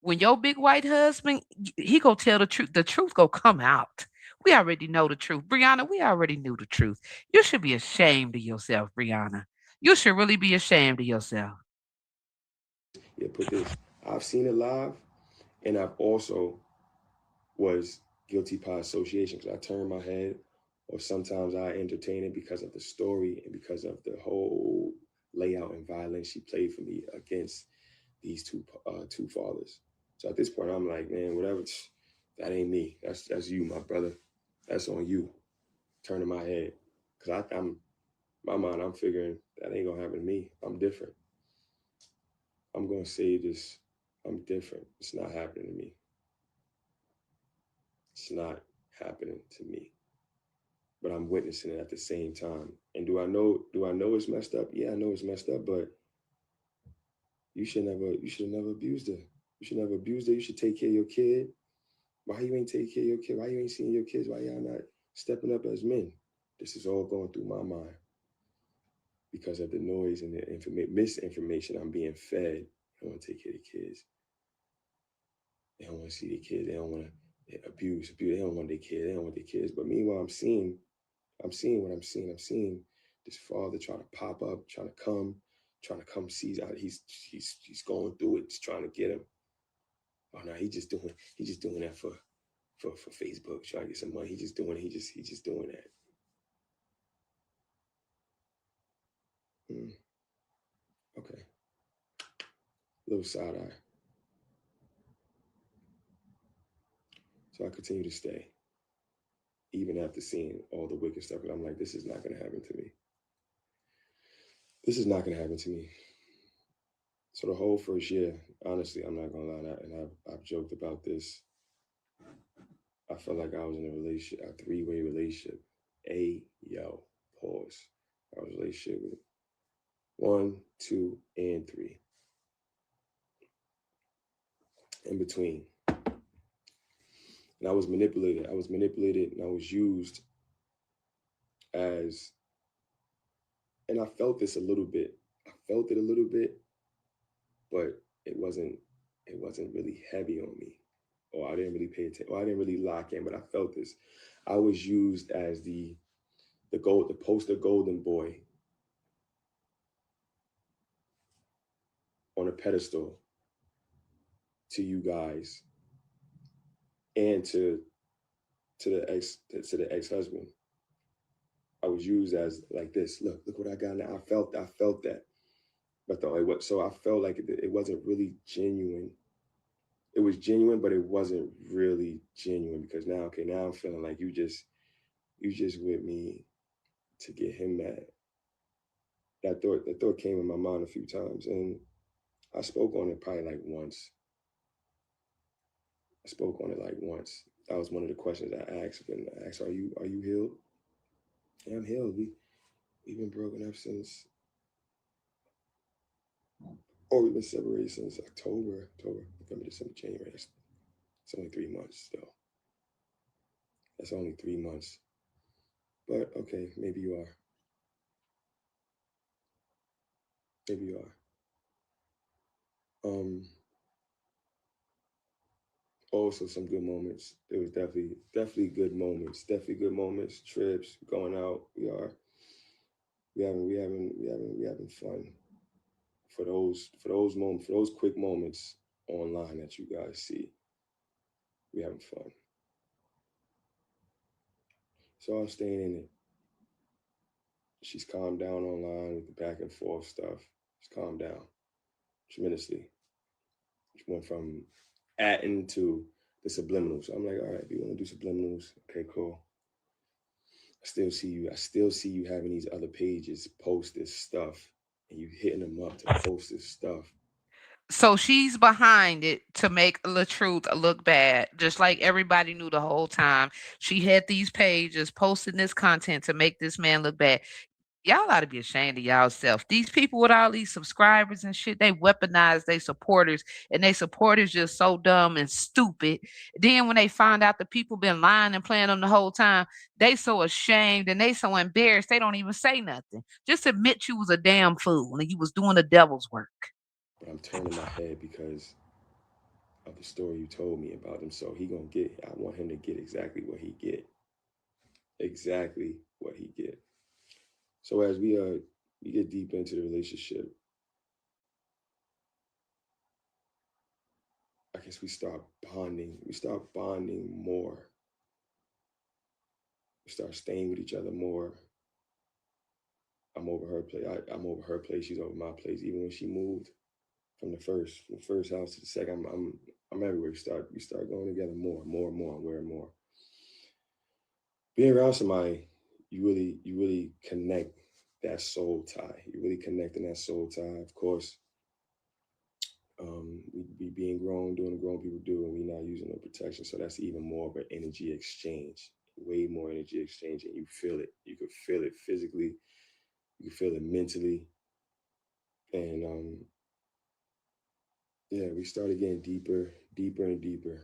When your big white husband, he gonna tell the truth. The truth gonna come out. We already know the truth, Brianna. We already knew the truth. You should be ashamed of yourself, Brianna. You should really be ashamed of yourself. Yeah, put this. I've seen it live, and I've also was guilty by association because I turn my head, or sometimes I entertain it because of the story and because of the whole layout and violence she played for me against these two fathers. So at this point, I'm like, man, whatever, that ain't me. That's you, my brother. That's on you. Turning my head because I'm my mind. I'm figuring that ain't gonna happen to me. I'm different. I'm gonna say this. I'm different. It's not happening to me. It's not happening to me. But I'm witnessing it at the same time. And do I know it's messed up? Yeah, I know it's messed up, but you should never abused her. You should never abuse her. You should take care of your kid. Why you ain't take care of your kid? Why you ain't seeing your kids? Why y'all not stepping up as men? This is all going through my mind because of the noise and the misinformation I'm being fed. They don't want to take care of the kids. They don't want to see the kids. They don't want to abuse. They don't want their kids. They don't want their kids. But meanwhile, I'm seeing what I'm seeing. I'm seeing this father trying to pop up, trying to come see out. He's going through it, just trying to get him. Oh no, he's just doing that for Facebook, trying to get some money. He's just doing that. Mm, okay, little side eye. So I continue to stay, even after seeing all the wicked stuff. And I'm like, this is not gonna happen to me. This is not gonna happen to me. So the whole first year, honestly, I'm not gonna lie, and I've joked about this. I felt like I was in a relationship, a three-way relationship. Pause. I was in a relationship with one, two, and three in between. And I was manipulated. I was manipulated and I was used as, and I felt this a little bit. I felt it a little bit, but it wasn't really heavy on me. Or I didn't really pay attention. Or I didn't really lock in, but I felt this. I was used as the poster golden boy on a pedestal to you guys and to the ex husband. I was used as like this. Look what I got now. I felt that, but so I felt like it wasn't really genuine. It was genuine, but it wasn't really genuine because now, okay, now I'm feeling like you just with me to get him mad. That thought came in my mind a few times, and I spoke on it probably like once. I spoke on it like once. That was one of the questions I asked. And I asked, are you healed? Yeah, I'm healed. We've been broken up since, or we've been separated since October, November, December, January. It's only 3 months, though. That's only 3 months. But okay, maybe you are. Maybe you are. Um, Also some good moments. There was definitely good moments. Definitely good moments. Trips, going out. We having fun for those moments, for those quick moments online that you guys see. We having fun. So I'm staying in it. She's calmed down online with the back and forth stuff. She's calmed down tremendously. She went from atting to the subliminals. So I'm like, all right, if you want to do subliminals, okay, cool. I still see you having these other pages post this stuff, and you hitting them up to post this stuff. So she's behind it to make LaTruth look bad, just like everybody knew the whole time. She had these pages posting this content to make this man look bad. Y'all ought to be ashamed of y'all self. These people with all these subscribers and shit, they weaponize their supporters, and they supporters just so dumb and stupid. Then when they find out the people been lying and playing them the whole time, they so ashamed and they so embarrassed they don't even say nothing. Just admit you was a damn fool and you was doing the devil's work. But I'm turning my head because of the story you told me about him. So he gonna get. I want him to get exactly what he get. Exactly what he get. So as we get deep into the relationship, I guess we start bonding. We start bonding more. We start staying with each other more. I'm over her place. I'm over her place. She's over my place. Even when she moved from the first house to the second, I'm everywhere. We start going together more and more, more and more. Being around somebody, you really connect that soul tie. You really connect in that soul tie. Of course, we being grown, doing what grown people do, and we not using no protection. So that's even more of an energy exchange, way more energy exchange, and you feel it. You could feel it physically. You can feel it mentally, and yeah, we started getting deeper, deeper and deeper,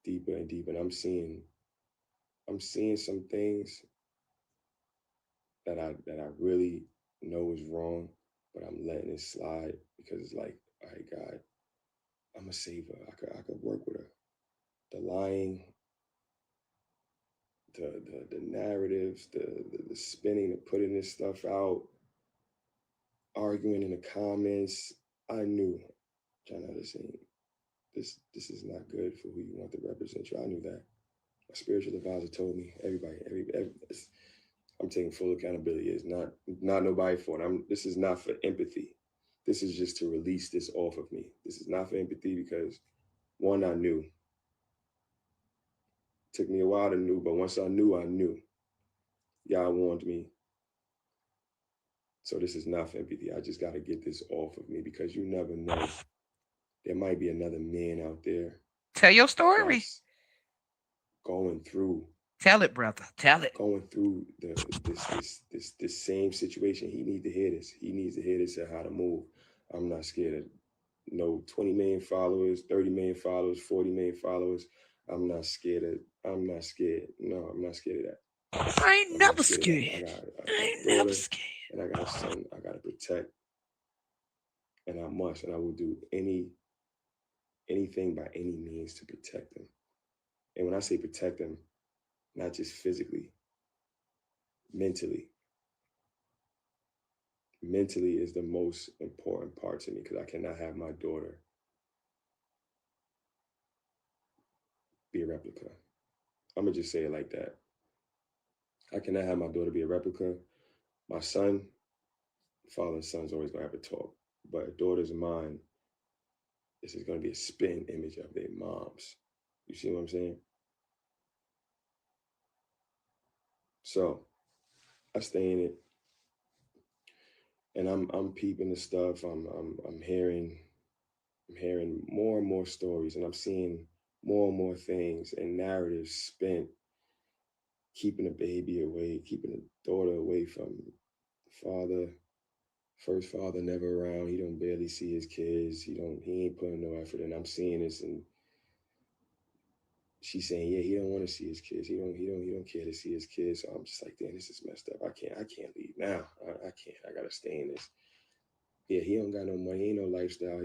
deeper and deeper. And I'm seeing some things that I really know is wrong, but I'm letting it slide because it's like, all right, God, I'm a saver. I could work with her. The lying, the narratives, the spinning, the putting this stuff out, arguing in the comments. I knew, Johnell, this is not good for who you want to represent you. I knew that. My spiritual advisor told me, everybody, I'm taking full accountability. It's not nobody for it. This is not for empathy. This is just to release this off of me. This is not for empathy because one, I knew. Took me a while to know, but once I knew, I knew. Y'all warned me. So this is not for empathy. I just got to get this off of me because you never know. There might be another man out there Tell your story. that's going through Tell it, brother. Tell it. going through this same situation. He needs to hear this. He needs to hear this and how to move. I'm not scared of no 20 million followers, 30 million followers, 40 million followers. I'm not scared. No, I'm not scared of that. I ain't I'm not never scared of that. I scared. got a I ain't never daughter scared. and I got a son I got to protect, and I must, and I will do anything by any means to protect them. And when I say protect them, not just physically, mentally. Mentally is the most important part to me because I cannot have my daughter be a replica. I'm gonna just say it like that. I cannot have my daughter be a replica. My son, father and son's always gonna have a talk, but a daughter's mine, this is gonna be a spin image of their moms. You see what I'm saying? So I stay in it, and I'm peeping the stuff. I'm hearing more and more stories, and I'm seeing more and more things and narratives spent keeping the baby away, keeping the daughter away from the father. First father never around. He don't barely see his kids. He ain't putting no effort in. I'm seeing this, and she's saying, yeah, he don't want to see his kids. He don't care to see his kids. So I'm just like, damn, this is messed up. I can't leave now. I can't. I gotta stay in this. Yeah, he don't got no money. He ain't no lifestyle.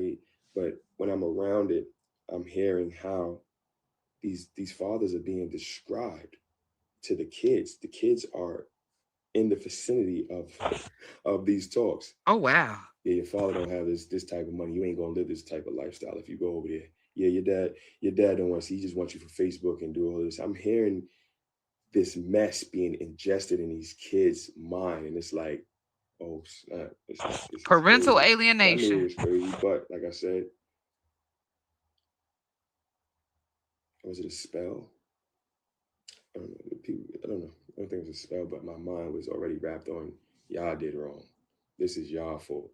But when I'm around it, I'm hearing how these fathers are being described to the kids. The kids are in the vicinity of of these talks. Oh wow. Yeah, your father don't have this type of money. You ain't gonna live this type of lifestyle if you go over there. Yeah, your dad don't want to see. He just wants you for Facebook and do all this. I'm hearing this mess being ingested in these kids' mind, and it's like, oh snap, this is Parental crazy. And I knew it alienation. was crazy, but like I said, was it a spell? I don't know. People, I don't know. I don't think it was a spell, but my mind was already wrapped on y'all did wrong. This is y'all fault.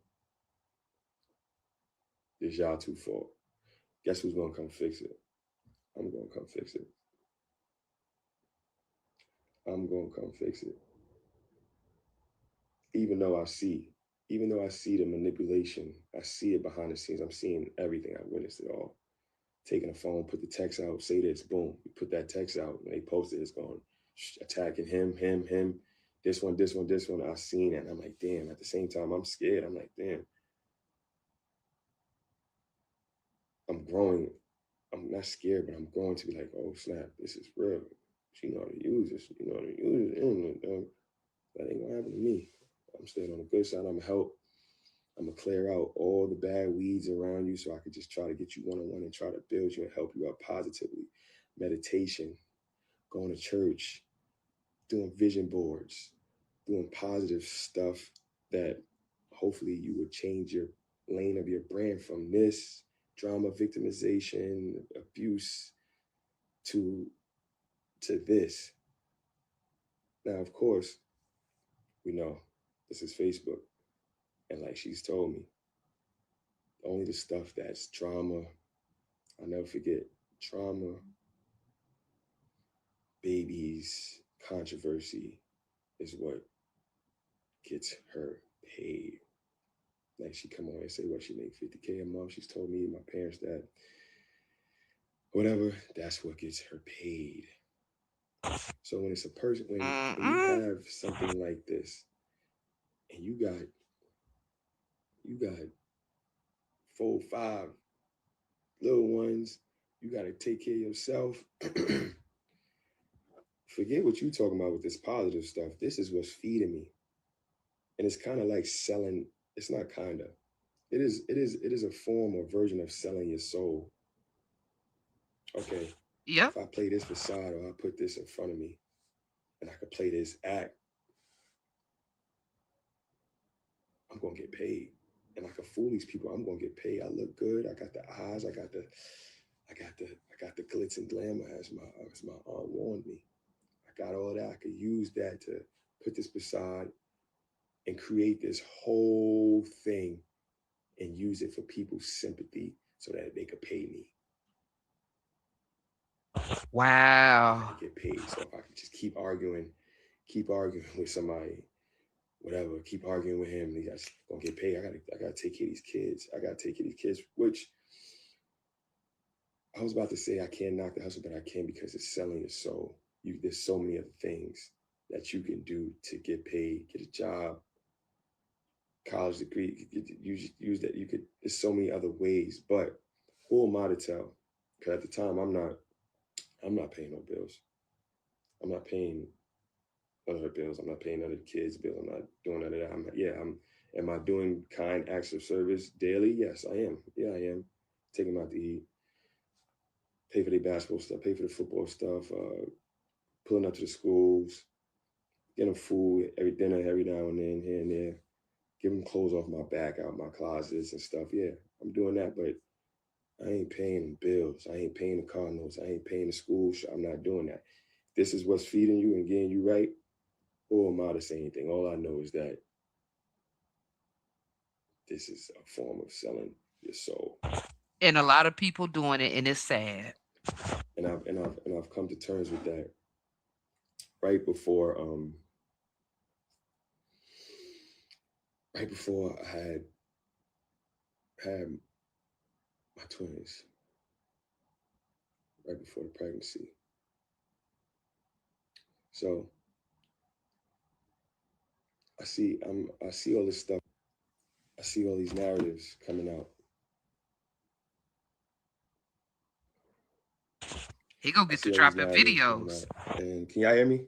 This y'all two fault. Guess who's gonna come fix it? I'm gonna come fix it. I'm gonna come fix it. Even though I see, even though I see the manipulation, I see it behind the scenes. I'm seeing everything. I witnessed it all. Taking a phone, put the text out, say this, boom. You put that text out, and they posted it's going attacking him, this one, this one, this one. I seen it, and I'm like, damn. At the same time, I'm scared. I'm like, damn. I'm growing. I'm not scared, but I'm growing to be like, oh snap, this is real. She know how to use this. You know how to use it. That ain't gonna happen to me. I'm staying on the good side. I'm gonna help. I'm gonna clear out all the bad weeds around you, so I could just try to get you one on one and try to build you and help you out positively. Meditation, going to church, doing vision boards, doing positive stuff that hopefully you would change your lane of your brand from this drama, victimization, abuse to this. Now, of course, we know this is Facebook, and like she's told me, only the stuff that's drama. I'll never forget trauma, babies, controversy is what gets her paid. Like she come on and say what she make 50K a month. She's told me, my parents, that whatever, that's what gets her paid. So when it's a person, when you Mm-mm. have something like this, and you got 4, 5 little ones, you got to take care of yourself. Forget what you talking about with this positive stuff. This is what's feeding me, and it's kind of like selling. It's not kind of. It is a form or version of selling your soul. Okay, Yep. if I play this facade or I put this in front of me, and I could play this act, I'm gonna get paid. And I can fool these people. I'm gonna get paid. I look good. I got the eyes. I got the glitz and glamour, as my aunt warned me. I got all that. I could use that to put this facade and create this whole thing and use it for people's sympathy so that they could pay me Wow. and get paid. So if I could just keep arguing with somebody, whatever, keep arguing with him, and he's gonna get paid. I gotta take care of these kids. I gotta take care of these kids, which I was about to say I can't knock the hustle, but I can because it's selling your soul. There's so many other things that you can do to get paid, get a job, college degree. You could use that. You could. There's so many other ways, but who am I to tell? Because at the time, I'm not paying no bills. I'm not paying none of her bills. I'm not paying none of the kids' bills. I'm not doing none of that. I'm. Am I doing kind acts of service daily? Yes, I am. Yeah, I am. Taking them out to eat, pay for the basketball stuff, pay for the football stuff, pulling up to the schools, get them food, every dinner every now and then, here and there, give them clothes off my back, out my closets and stuff. Yeah, I'm doing that, but I ain't paying them bills. I ain't paying the car notes. I ain't paying the school. I'm not doing that. This is what's feeding you and getting you right. Who am I to say anything? All I know is that this is a form of selling your soul, And a lot of people doing it, and it's sad. and I've come to terms with that right before right before I had my twins, right before the pregnancy. So I see all this stuff. I see all these narratives coming out. He gonna I get to see all these dropping narratives coming videos. out. And can y'all hear me?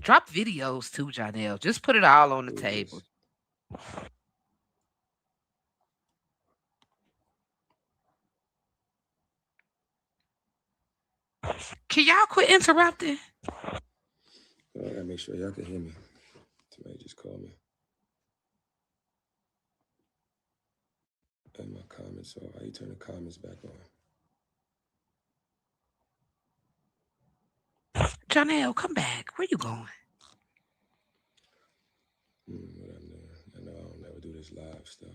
Drop videos too, Johnell. Just put it all on the Who is table. this? Can y'all quit interrupting? I gotta make sure y'all can hear me. Somebody just called me. And my comments off. How you turn the comments back on? Johnell, come back. Where you going? this live stuff.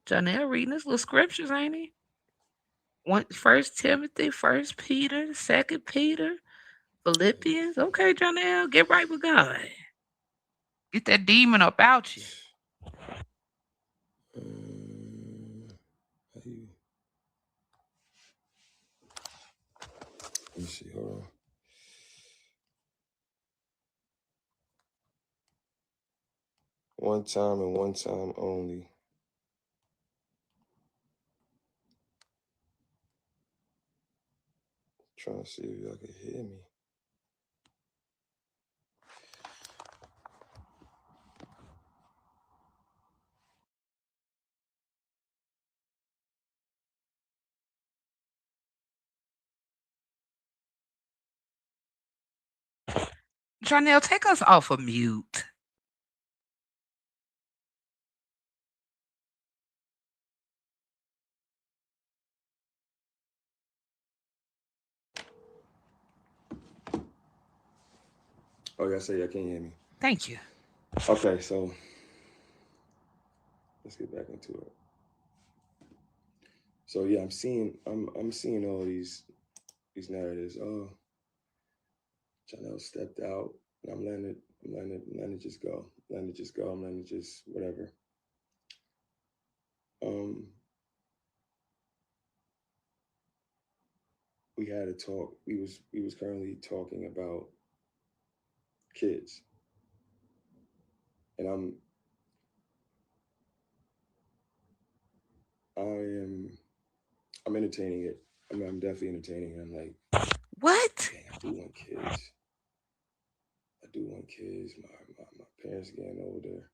Johnell reading his little scriptures, ain't he? First Timothy, First Peter, Second Peter, Philippians. Okay, Johnell, get right with God. Get that demon up out you. How you? Let me see. Hold on. One time and one time only. Trying to see if y'all can hear me. Johnell, take us off of mute. Oh, y'all say y'all can't hear me. Thank you. Okay, so let's get back into it. So yeah, I'm seeing all these narratives. Oh, Johnell stepped out, and I'm letting it just go. Letting it just go. I'm letting it just whatever. Um, we had a talk. We was currently talking about kids, and I'm entertaining it. I'm definitely entertaining it. I'm like, What? dang, I do want kids. I do want kids. My parents getting older.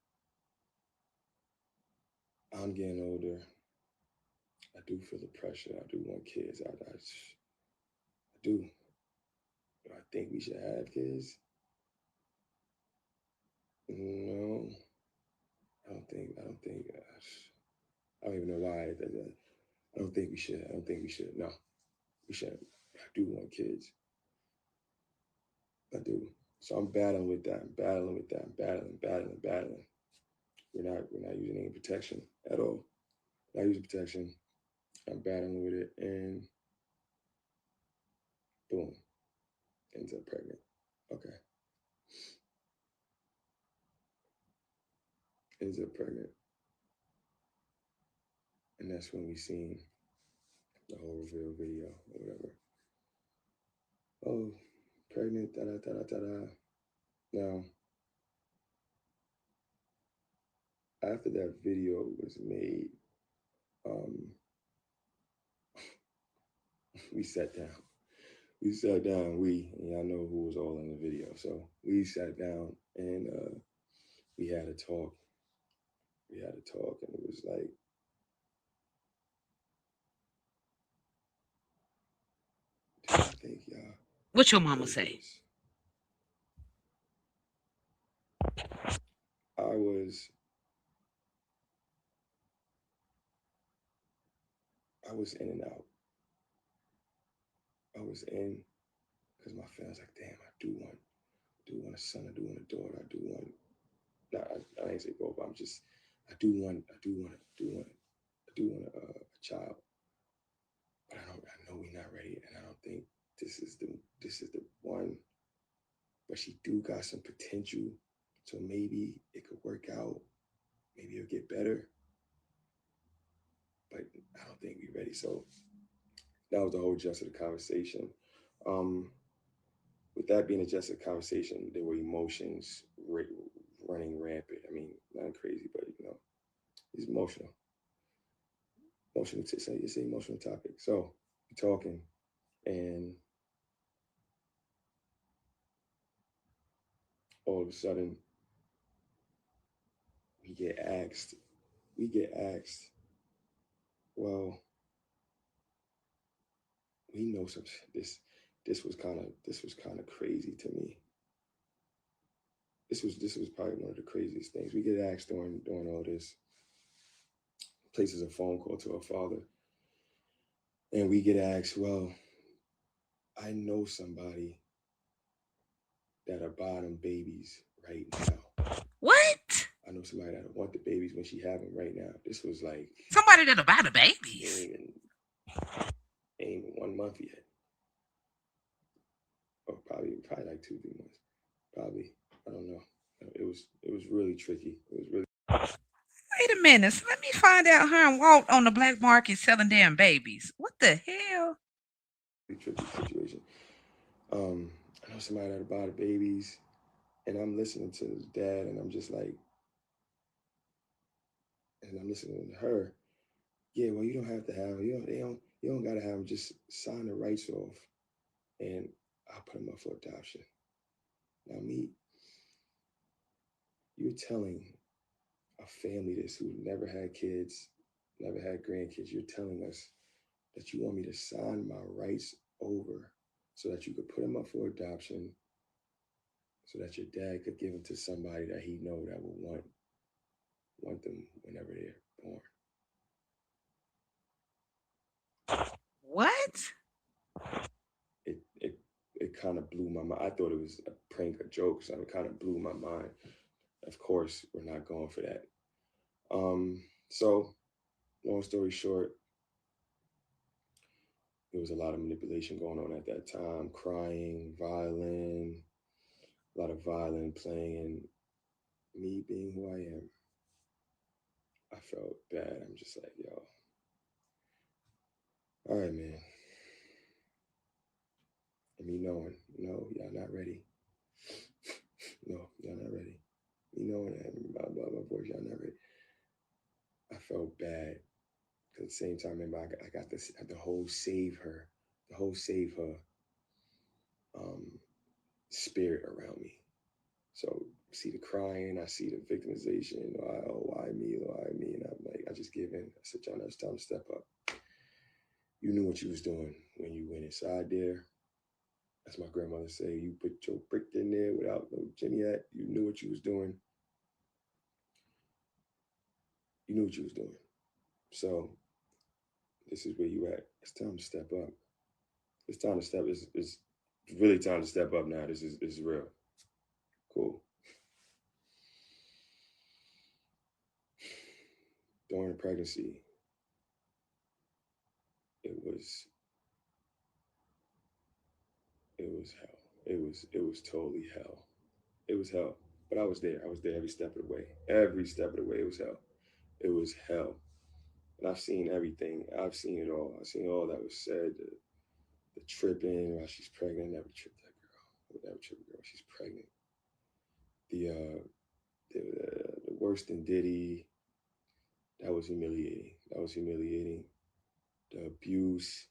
I'm getting older. I do feel the pressure. I do want kids. I do. Do I think we should have kids? No, I don't think. I don't think. I don't even know why. I don't think we should. I don't think we should. No, we shouldn't. I do want kids. I do. So I'm battling with that. I'm battling with that. I'm battling. We're not using any protection at all. Not using protection. I'm battling with it, and boom, ends up pregnant. Okay, ends up pregnant, and that's when we seen the whole reveal video or whatever. Oh, pregnant. Da da da da da da. Now, after that video was made, um, we sat down. We sat down. And y'all know who was all in the video. So we sat down and we had a talk. We had a talk, and it was like, do y'all think y'all What your mama deserve say? this? I was I was in and out. I was in because my feelings like, damn, I do want a son, I do want a daughter, I do want. Nah, I ain't say both. But I do want a child, but I know we're not ready, and I don't think this is the one. But she do got some potential, so maybe it could work out. Maybe it'll get better, but I don't think we're ready. So that was the whole gist of the conversation. Um, with that being a gist of the conversation, there were emotions running rampant. I mean, not crazy, but it's emotional. Emotional. It's an emotional topic. So we're talking, and all of a sudden we get asked. We get asked. Well, we know some. This was kind of crazy to me. This was probably one of the craziest things. We get asked during all this. Places a phone call to our father, and we get asked, well, I know somebody that are bottom babies right now. babies when she have them right now. This was like Somebody that'll buy the it ain't babies. even ain't even 1 month yet, or probably like 2 3 months. Probably I don't know. It was really tricky. It was really Wait a minute. So let me find out her and Walt on the black market selling damn babies. What the hell? tricky situation. I know somebody that bought the babies, and I'm listening to his dad, and I'm just like, and I'm listening to her. Yeah, well, you don't have to have you don't gotta have them. Just sign the rights off, and I'll put them up for adoption. Now, you're telling a family this who never had kids, never had grandkids. You're telling us that you want me to sign my rights over so that you could put them up for adoption, so that your dad could give them to somebody that he know that will want them whenever they're born. What? It kind of blew my mind. I thought it was a prank, a joke, so it kind of blew my mind. Of course, we're not going for that. So long story short, there was a lot of manipulation going on at that time, crying, violin, a lot of violin playing, and me being who I am, I felt bad. I'm just like, yo, all right, man. And me knowing, no, y'all not ready. No, y'all not ready. Me knowing that my voice, y'all not ready. I felt bad. Cause at the same time, remember, I got this, the whole save her, the whole save her um, spirit around me. So see the crying, I see the victimization. Why me? Why me? And I'm like, I just give in. I said, John, it's time to step up. You knew what you was doing when you went inside there. As my grandmother say, you put your brick in there without no Jimmy at. You knew what you was doing. You knew what you was doing. So this is where you at. It's time to step up. It's time to step. It's really time to step up now. This is real. Cool. During the pregnancy, it was it was hell. It was totally hell. It was hell. But I was there. I was there every step of the way. Every step of the way, it was hell. It was hell. And I've seen everything. I've seen it all. I've seen all that was said. The tripping while she's pregnant. I never tripped that girl. I would never trip a girl while she's pregnant. The the worst than Diddy. That was humiliating. That was humiliating. The abuse.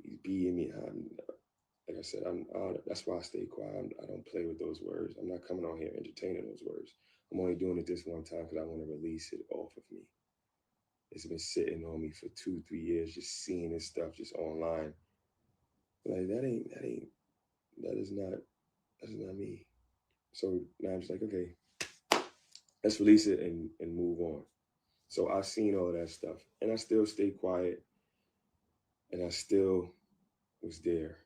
He's beating me. Like I said, that's why I stay quiet. I don't play with those words. I'm not coming on here entertaining those words. I'm only doing it this one time because I want to release it off of me. It's been sitting on me for 2 3 years, just seeing this stuff just online. Like that is not me. So now I'm just like, okay, let's release it and move on. So I've seen all of that stuff, and I still stayed quiet, and I still was there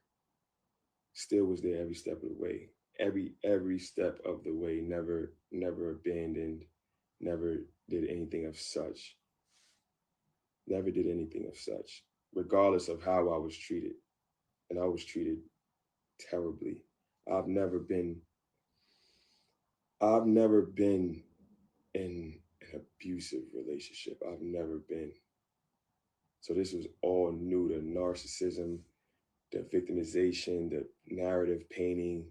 every step of the way, every step of the way. Never abandoned, never did anything of such, never did anything of such, regardless of how I was treated, and I was treated terribly. I've never been, I've never been in an abusive relationship. I've never been. So this was all new. The narcissism, the victimization, the narrative painting,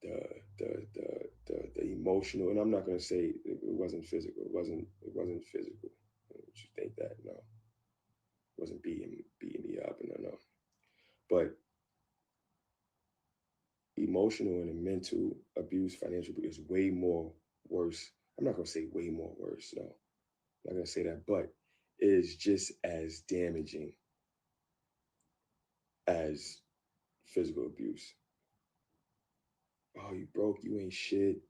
the the emotional. And I'm not going to say it wasn't physical. It wasn't physical. Would you think that? No, it wasn't beating me up. No. But emotional and mental abuse, financial abuse is way more worse. I'm not going to say way more worse. No, I'm not going to say that. But it is just as damaging as physical abuse. Oh, you broke, you ain't shit.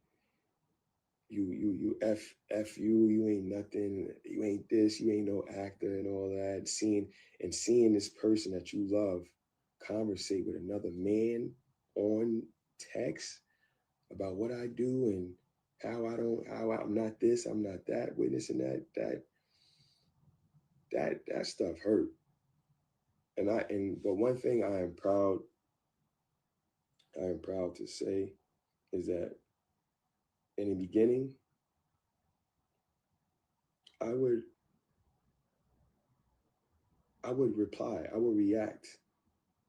You you ain't nothing. You ain't this. You ain't no actor and all that. Seeing this person that you love conversate with another man on text about what I do, and how I'm not this, I'm not that, witnessing that stuff hurt. But one thing I am proud to say is that in the beginning, I would I would reply, I would react,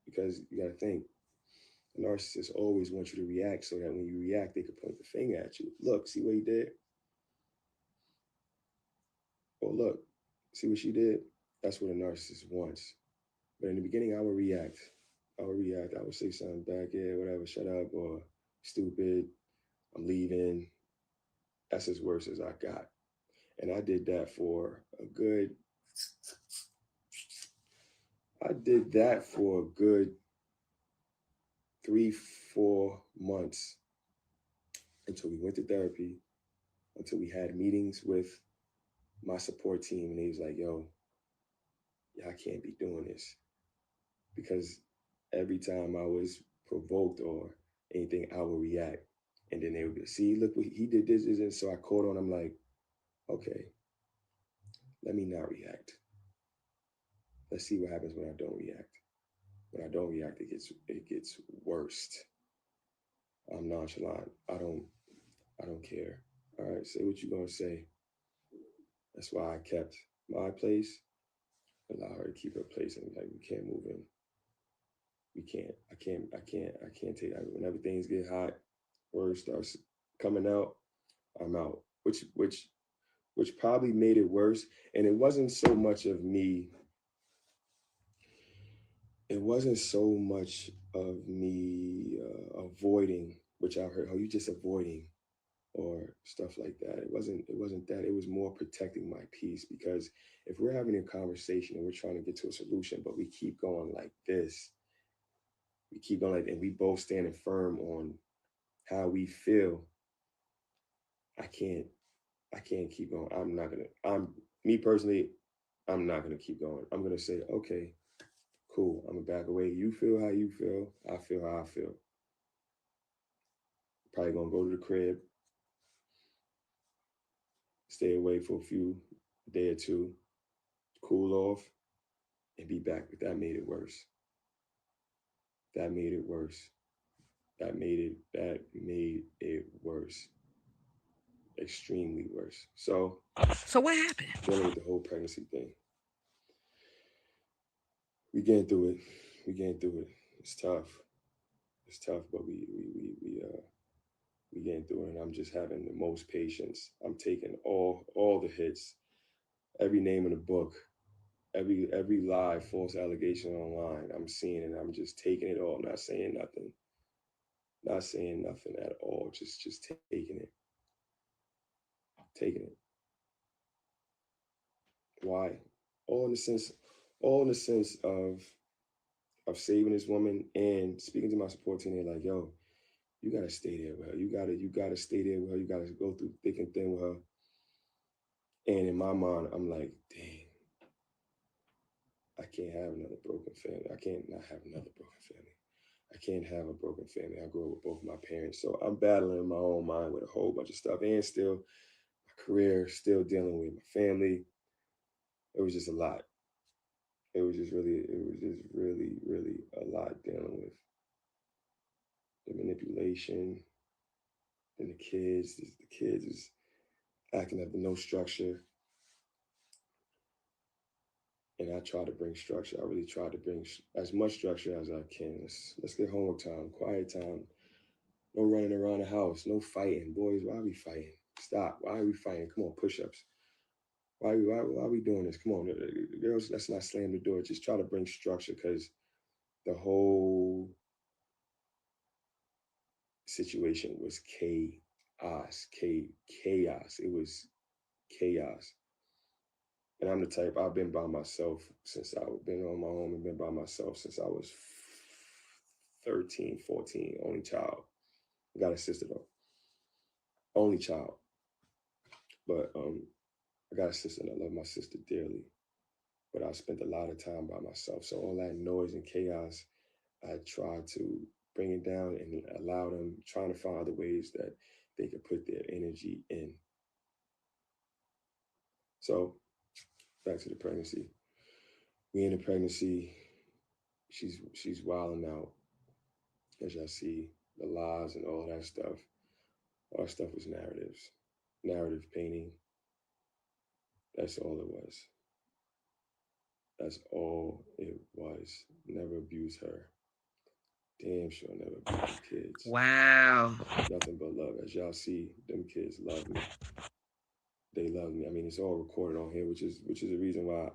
because you gotta think, a narcissist always wants you to react so that when you react, they could point the finger at you. Look, see what he did? Oh, look, see what she did? That's what a narcissist wants. But in the beginning, I would react. I would react. I would say something back, yeah, whatever, shut up, or stupid, I'm leaving. That's as worse as I got. And I did that for a good, I did that for a good 3, 4 months until we went to therapy, until we had meetings with my support team. And he was like, yo, I can't be doing this. Because every time I was provoked or anything, I would react. And then they would be, see, look what he did this. And so I caught on. I'm like, okay, let me not react. Let's see what happens when I don't react. When I don't react, it gets worse. I'm nonchalant. I don't care. All right, say what you're gonna say. That's why I kept my place. Allow her to keep her place, and like we can't move in. We can't. I can't take that. When everything's get hot, word starts coming out, I'm out. Which probably made it worse. And it wasn't so much of me. It wasn't so much of me avoiding, which I heard. Oh, you just avoiding, or stuff like that. It wasn't that. It was more protecting my peace, because if we're having a conversation and we're trying to get to a solution, but we keep going like this, we keep going like, and we both standing firm on how we feel. I can't. I can't keep going. I'm not gonna. I'm Me personally. I'm not gonna keep going. I'm gonna say, okay, cool. I'm gonna back away. You feel how you feel. I feel how I feel. Probably gonna go to the crib, stay away for a few day or two, cool off, and be back. But that made it worse. That made it worse. That made it worse. Extremely worse. So So what happened? dealing with the whole pregnancy thing. We getting through it. We getting through it. It's tough. It's tough, but we getting through it, and I'm just having the most patience. I'm taking all the hits, every name in the book, every lie, false allegation online. I'm seeing it. I'm just taking it all. I'm not saying nothing. Not saying nothing at all. Just taking it. Taking it. Why? All in the sense, all in the sense of saving this woman and speaking to my support team. They're like, yo, you gotta stay there with her. You gotta stay there with her. You gotta go through thick and thin with her. And in my mind, I'm like, dang, I can't have another broken family. I can't not have another broken family. I can't have a broken family. I grew up with both my parents. So I'm battling in my own mind with a whole bunch of stuff, and still my career, still dealing with my family. It was just a lot. It was just really a lot dealing with the manipulation and the kids. The kids is acting up with no structure. And I try to bring structure. I really try to bring as much structure as I can. Let's get homework time, quiet time. No running around the house. No fighting, boys. Why are we fighting? Stop. Why are we fighting? Come on, push-ups. Why are we doing this? Come on, girls. Let's not slam the door. Just try to bring structure, because the whole situation was chaos. It was chaos. And I'm the type, I've been by myself since I've been on my own and been by myself since I was 13, 14, only child. I got a sister though, only child. But I got a sister and I love my sister dearly. But I spent a lot of time by myself. So all that noise and chaos, I try to bring it down and allow them, trying to find other ways that they could put their energy in. So back to the pregnancy. We in the pregnancy. She's wilding out, as y'all see, the lies and all that stuff. All that stuff was narratives, narrative painting. That's all it was. That's all it was. Never abuse her. Damn sure never abuse them kids. Wow. Nothing but love. As y'all see, them kids love me. They love me. I mean, it's all recorded on here, which is the reason why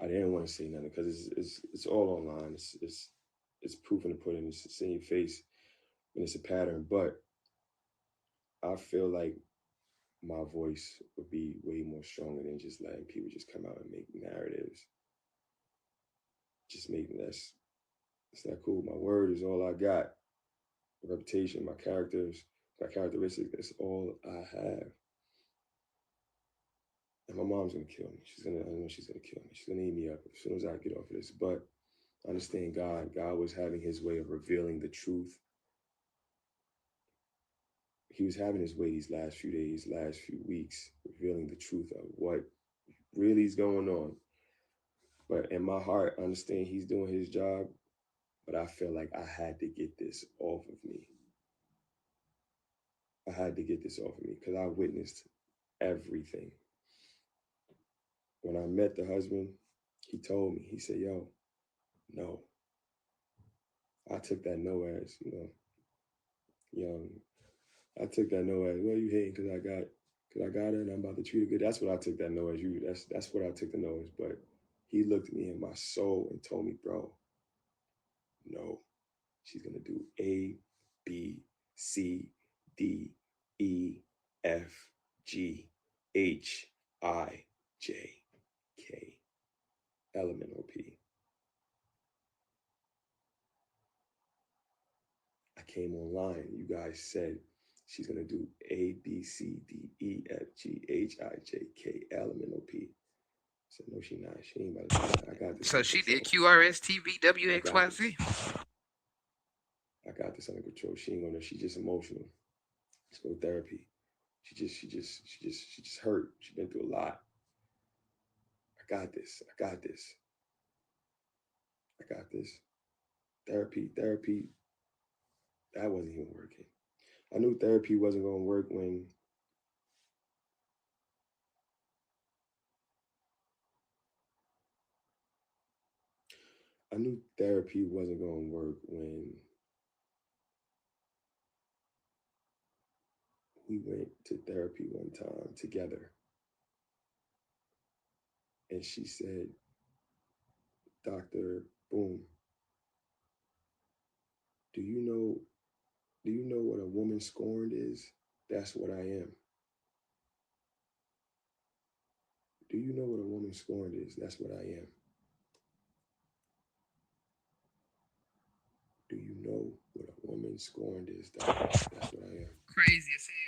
I didn't want to say nothing, because it's all online. It's proof in the pudding. It's in your face, and it's a pattern. But I feel like my voice would be way more stronger than just letting people just come out and make narratives. Just making that's it's not cool. My word is all I got. My reputation, my characters, my characteristics. That's all I have. And my mom's gonna kill me. I know she's gonna kill me. She's gonna eat me up as soon as I get off of this. But I understand God. God was having his way of revealing the truth. He was having his way these last few days, last few weeks, revealing the truth of what really is going on. But in my heart, I understand he's doing his job, but I feel like I had to get this off of me. I had to get this off of me because I witnessed everything. When I met the husband, he told me, he said, yo, no. I took that no as, young. I took that no as, well, you hating because I got her and I'm about to treat her good. That's what I took that no as. That's what I took the no as. But he looked at me in my soul and told me, bro, no, she's gonna do A, B, C, D, E, F, G, H, I, J, K, elemental P. I came online. You guys said she's gonna do A, B, C, D, E, F, G, H, I, J, K, L, M, N, O, P. I said, no, she not. She ain't about to do that. I got this So under she did control. I got this. QRSTVWXYZ. I got this under control. She ain't gonna. She's just emotional. Let's go therapy. She just hurt. She been through a lot. I got this. I got this. I got this. Therapy. That wasn't even working. I knew therapy wasn't gonna work when I knew therapy wasn't gonna work when we went to therapy one time together, and she said, Doctor Boom, do you know what a woman scorned is? That's what I am. Do you know what a woman scorned is? That's what I am. Do you know what a woman scorned is, doctor? That's what I am. Crazy as hell.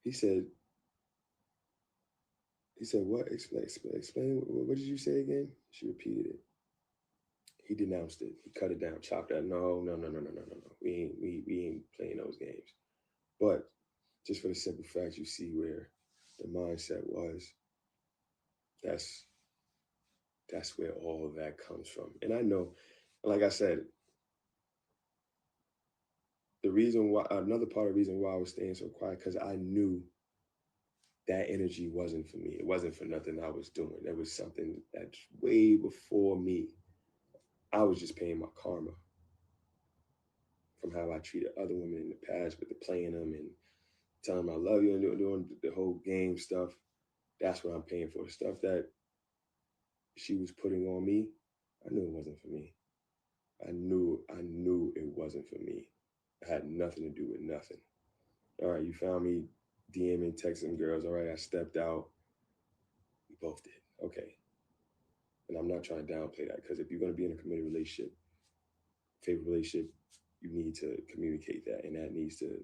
He said, what? Explain. What did you say again? She repeated it. He denounced it. He cut it down, chopped that. No. We ain't playing those games. But just for the simple fact, you see where the mindset was. That's where all of that comes from. And I know, like I said, the reason why, another part of the reason why I was staying so quiet, because I knew that energy wasn't for me. It wasn't for nothing I was doing. There was something that's way before me. I was just paying my karma from how I treated other women in the past with the playing them and telling them I love you and doing the whole game stuff. That's what I'm paying for. The stuff that she was putting on me, I knew it wasn't for me. I knew it wasn't for me. It had nothing to do with nothing. All right, you found me DMing, texting girls. All right, I stepped out. We both did. Okay. And I'm not trying to downplay that, because if you're going to be in a committed relationship, favorite relationship, you need to communicate that, and that needs to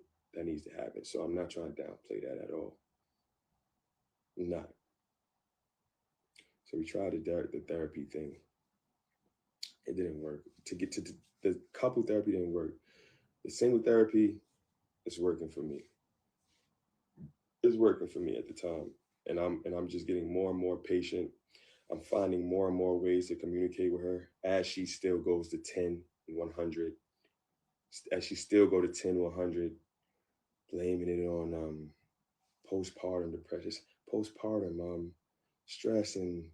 happen. So I'm not trying to downplay that at all. I'm not. So we tried the therapy thing. It didn't work. To get to the couple therapy didn't work. The single therapy is working for me. It's working for me at the time, and I'm just getting more and more patient. I'm finding more and more ways to communicate with her as she still goes to 10 and 100. As she still go to 10, 100, blaming it on postpartum depression, postpartum stress, and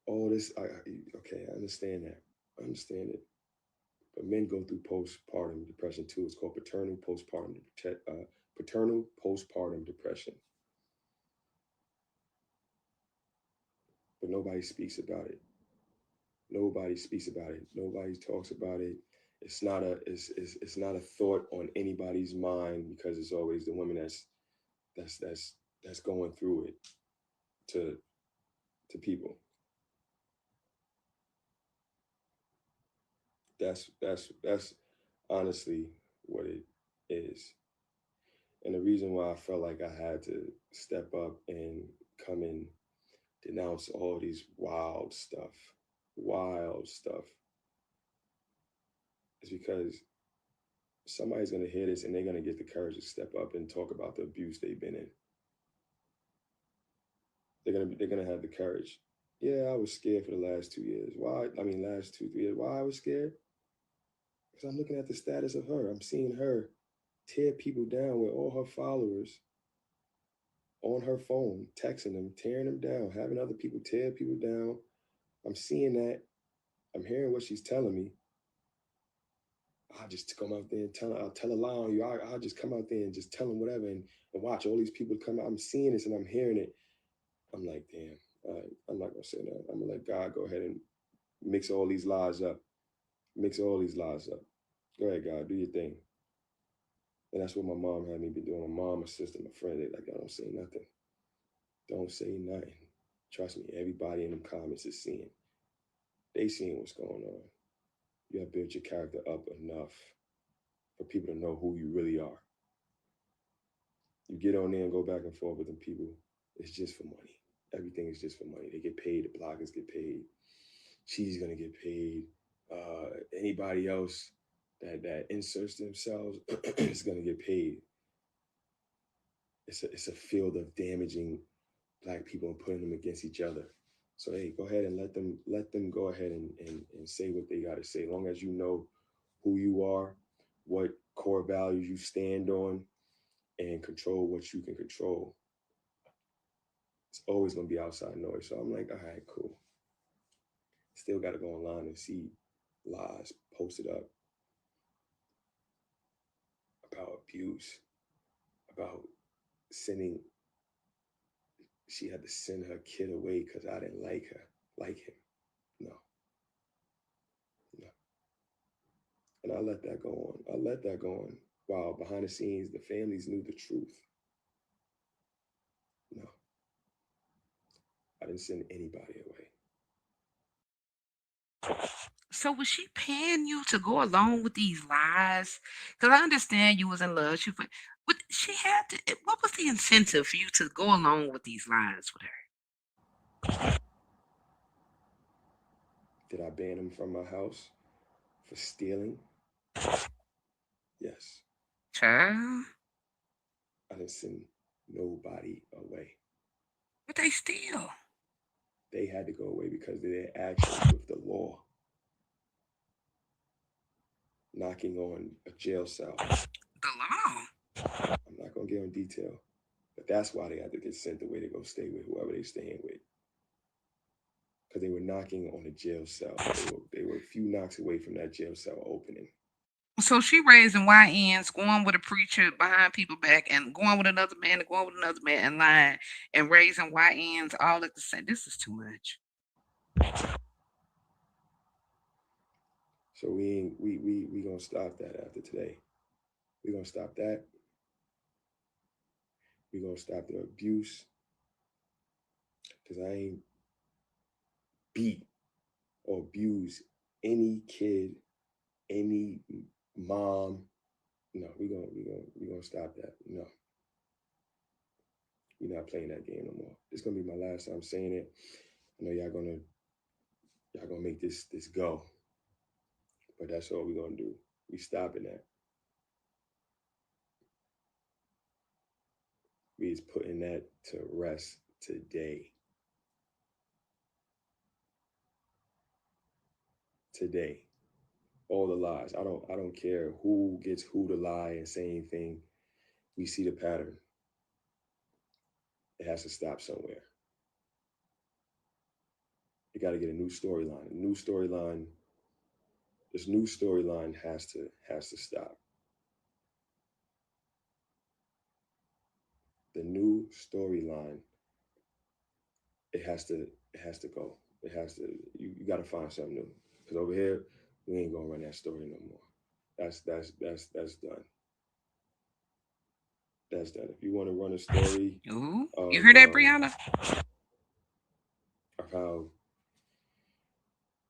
all this. Okay, I understand that. I understand it. But men go through postpartum depression too. It's called paternal postpartum depression. But nobody speaks about it. Nobody speaks about it. Nobody talks about it. It's not a thought on anybody's mind because it's always the woman that's that's that's going through it to people. That's honestly what it is. And the reason why I felt like I had to step up and come and denounce all these wild stuff, is because somebody's gonna hear this and they're gonna get the courage to step up and talk about the abuse they've been in. They're gonna have the courage. Yeah, I was scared for the last 2 years. Why? I mean, last 2 3 years. Why I was scared? Because I'm looking at the status of her. I'm seeing her tear people down with all her followers on her phone, texting them, tearing them down, having other people tear people down. I'm seeing that. I'm hearing what she's telling me. I'll just come out there and I'll tell a lie on you. I'll just come out there and just tell them whatever and watch all these people come out. I'm seeing this and I'm hearing it. I'm like, damn, I'm not going to say that. I'm going to let God go ahead and mix all these lies up. Mix all these lies up. Go ahead, God, do your thing. And that's what my mom had me be doing. My mom, my sister, my friend, they like, I don't say nothing. Don't say nothing. Trust me, everybody in the comments is seeing. They seeing what's going on. You have built your character up enough for people to know who you really are. You get on there and go back and forth with them people, it's just for money. Everything is just for money. They get paid, the bloggers get paid, she's gonna get paid. Anybody else that inserts themselves is gonna get paid. It's a field of damaging black people and putting them against each other. So hey, go ahead and let them go ahead and say what they gotta say. As long as you know who you are, what core values you stand on, and control what you can control, it's always gonna be outside noise. So I'm like, all right, cool. Still gotta go online and see lies posted up about abuse, about sending she had to send her kid away because I didn't like him. No, no. And I let that go on. I let that go on. While behind the scenes, the families knew the truth. No, I didn't send anybody away. So was she paying you to go along with these lies? Because I understand you was in love. But she had to. What was the incentive for you to go along with these lies with her? Did I ban him from my house for stealing? Yes. Child, I didn't send nobody away. but they still They had to go away because of their actions with the law, knocking on a jail cell. the law. I'm not going to get into detail, but that's why they had to get sent away to go stay with whoever they staying with. Because they were knocking on a jail cell. They were a few knocks away from that jail cell opening. So she raising YNs, going with a preacher behind people back, and going with another man, and going with another man, and lying, and raising YNs all at the same. This is too much. So we ain't we gonna stop that after today. We gonna stop that. We gonna stop the abuse. Cause I ain't beat or abuse any kid, any mom. No, we gonna stop that. No, we're not playing that game no more. This gonna be my last time saying it. I know y'all gonna make this go. But that's all we're gonna do. We stopping that. We is putting that to rest today. Today. All the lies. I don't care who gets who to lie and say anything. We see the pattern. It has to stop somewhere. You got to get a new storyline. A new storyline. This new storyline has to stop. The new storyline. It has to go. It has to. You got to find something new. Because over here, we ain't gonna run that story no more. That's done. That's done. If you want to run a story Ooh, you of hear that, um Brianna? of how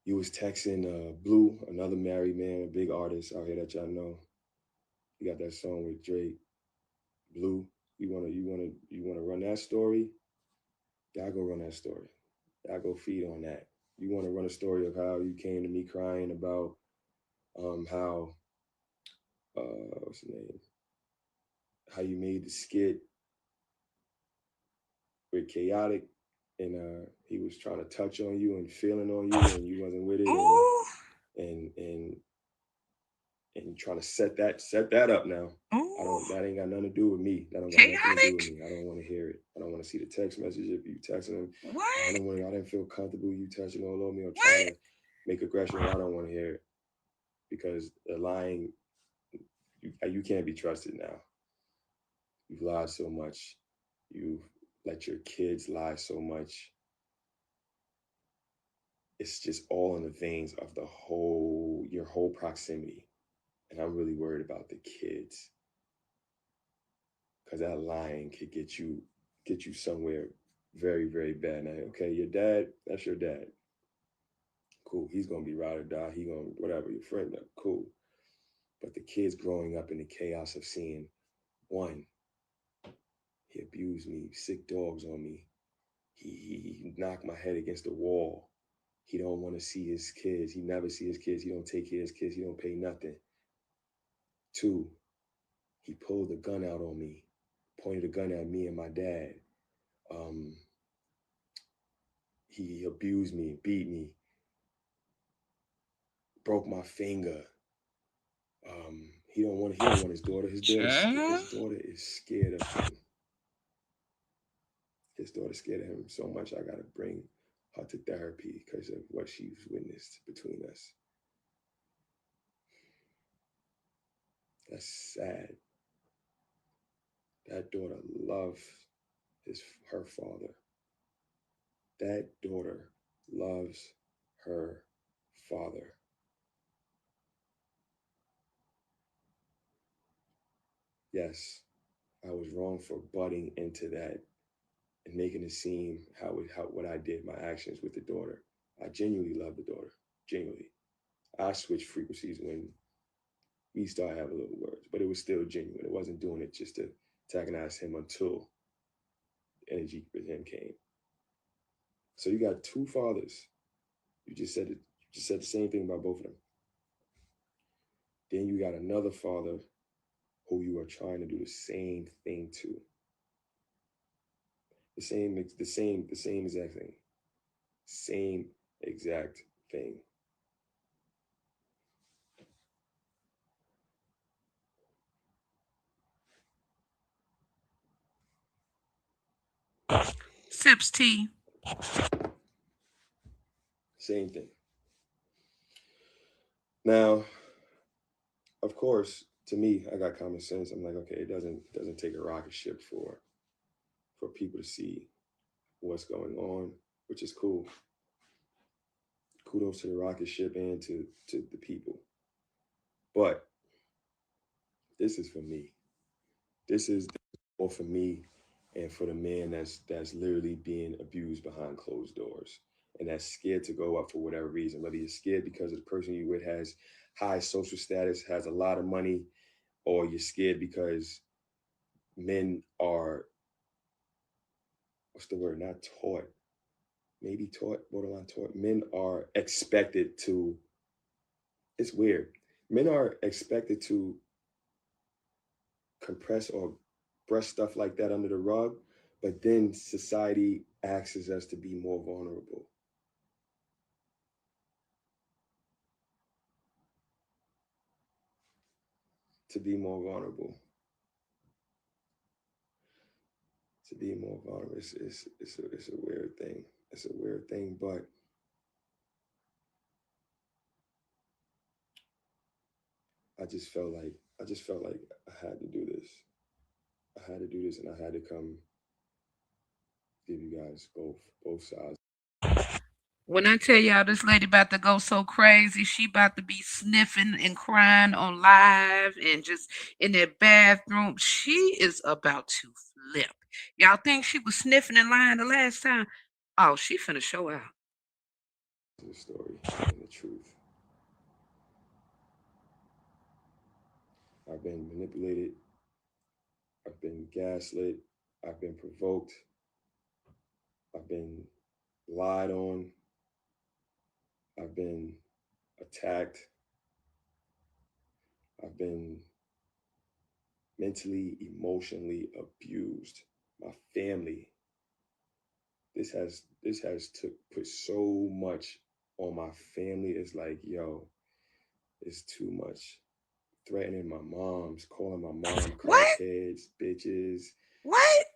you was texting Blue, another married man, a big artist out here that y'all know. He got that song with Drake, Blue. You wanna run that story? Y'all go run that story. Y'all go feed on that. You wanna run a story of how you came to me crying about how what's the name? How you made the skit with Chaotic and he was trying to touch on you and feeling on you and you wasn't with it Ooh, and and and trying to set that up now. I ooh, don't. That ain't got nothing to do with me. That don't got nothing to do with chaotic. me. I don't want to hear it. I don't want to see the text message if you texting them. I What? don't want. I didn't feel comfortable you touching all over me or trying What? to make aggression. I don't want to hear it because the lying. You can't be trusted now. You've lied so much. You've let your kids lie so much. It's just all in the veins of the whole your whole proximity. And I'm really worried about the kids because that lying could get you somewhere very very bad. Now, okay, your dad, that's your dad. Cool, he's gonna be ride or die. He gonna whatever your friend, cool. But the kids growing up in the chaos of seeing one, he abused me, sick dogs on me. He knocked my head against the wall. He don't want to see his kids. He never see his kids. He don't take care of his kids. He don't pay nothing. Two, he pulled a gun out on me, pointed a gun at me and my dad. Um, he abused me, beat me, broke my finger. He don't want his daughter. His Child. daughter is scared of him. His daughter's scared of him so much. I gotta bring her to therapy because of what she's witnessed between us. That's sad. That daughter loves his her father. That daughter loves her father. Yes, I was wrong for butting into that and making it seem how what I did, my actions with the daughter. I genuinely love the daughter. Genuinely. I switched frequencies when we started having little words, but it was still genuine. It wasn't doing it just to antagonize him until energy with him came. So you got two fathers. You just said it. You just said the same thing about both of them. Then you got another father who you are trying to do the same thing to. The same exact thing. Same exact thing. Sips tea. Same thing. Now, of course, to me, I got common sense. I'm like, okay, it doesn't take a rocket ship for people to see what's going on, which is cool. Kudos to the rocket ship and to the people. But this is for me. This is more for me and for the man that's literally being abused behind closed doors and that's scared to go up for whatever reason. Whether you're scared because of the person you with has high social status, has a lot of money, or you're scared because men are what's the word? Not taught, maybe taught, borderline taught. Men are expected to it's weird. Men are expected to compress or brush stuff like that under the rug, but then society asks us to be more vulnerable. To be more vulnerable. To be more vulnerable. It's a weird thing. It's a weird thing, but I just felt like I had to do this. I had to do this, and I had to come give you guys both sides. When I tell y'all this lady about to go so crazy, she about to be sniffing and crying on live and just in that bathroom. She is about to flip. Y'all think she was sniffing and lying the last time? Oh, she finna show out. The story and the truth. I've been manipulated. I've been gaslit. I've been provoked. I've been lied on. I've been attacked. I've been mentally, emotionally abused. My family. This has took put so much on my family. It's like, yo, it's too much. Threatening my moms, calling my mom What? crackheads, bitches, What?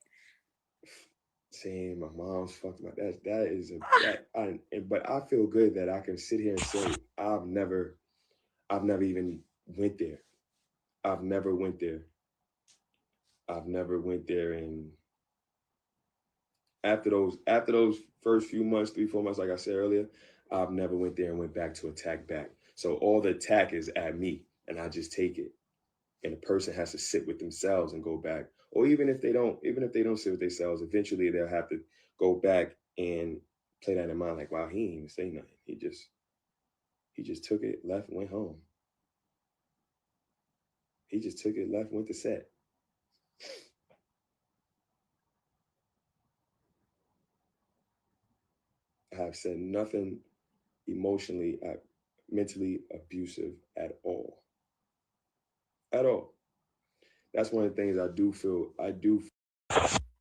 saying my mom's fucked my that is a that I but I feel good that I can sit here and say I've never even went there. I've never went there. I've never went there, and after those first few months, 3 4 months, like I said earlier, I've never went there and went back to attack back. So all the attack is at me, and I just take it. And the person has to sit with themselves and go back. Or even if they don't sit with themselves, eventually they'll have to go back and play that in mind, like, wow, he didn't even say nothing. He just took it, left, went home. He just took it, left, went to set. I have said nothing emotionally, mentally abusive at all. At all. That's one of the things I do.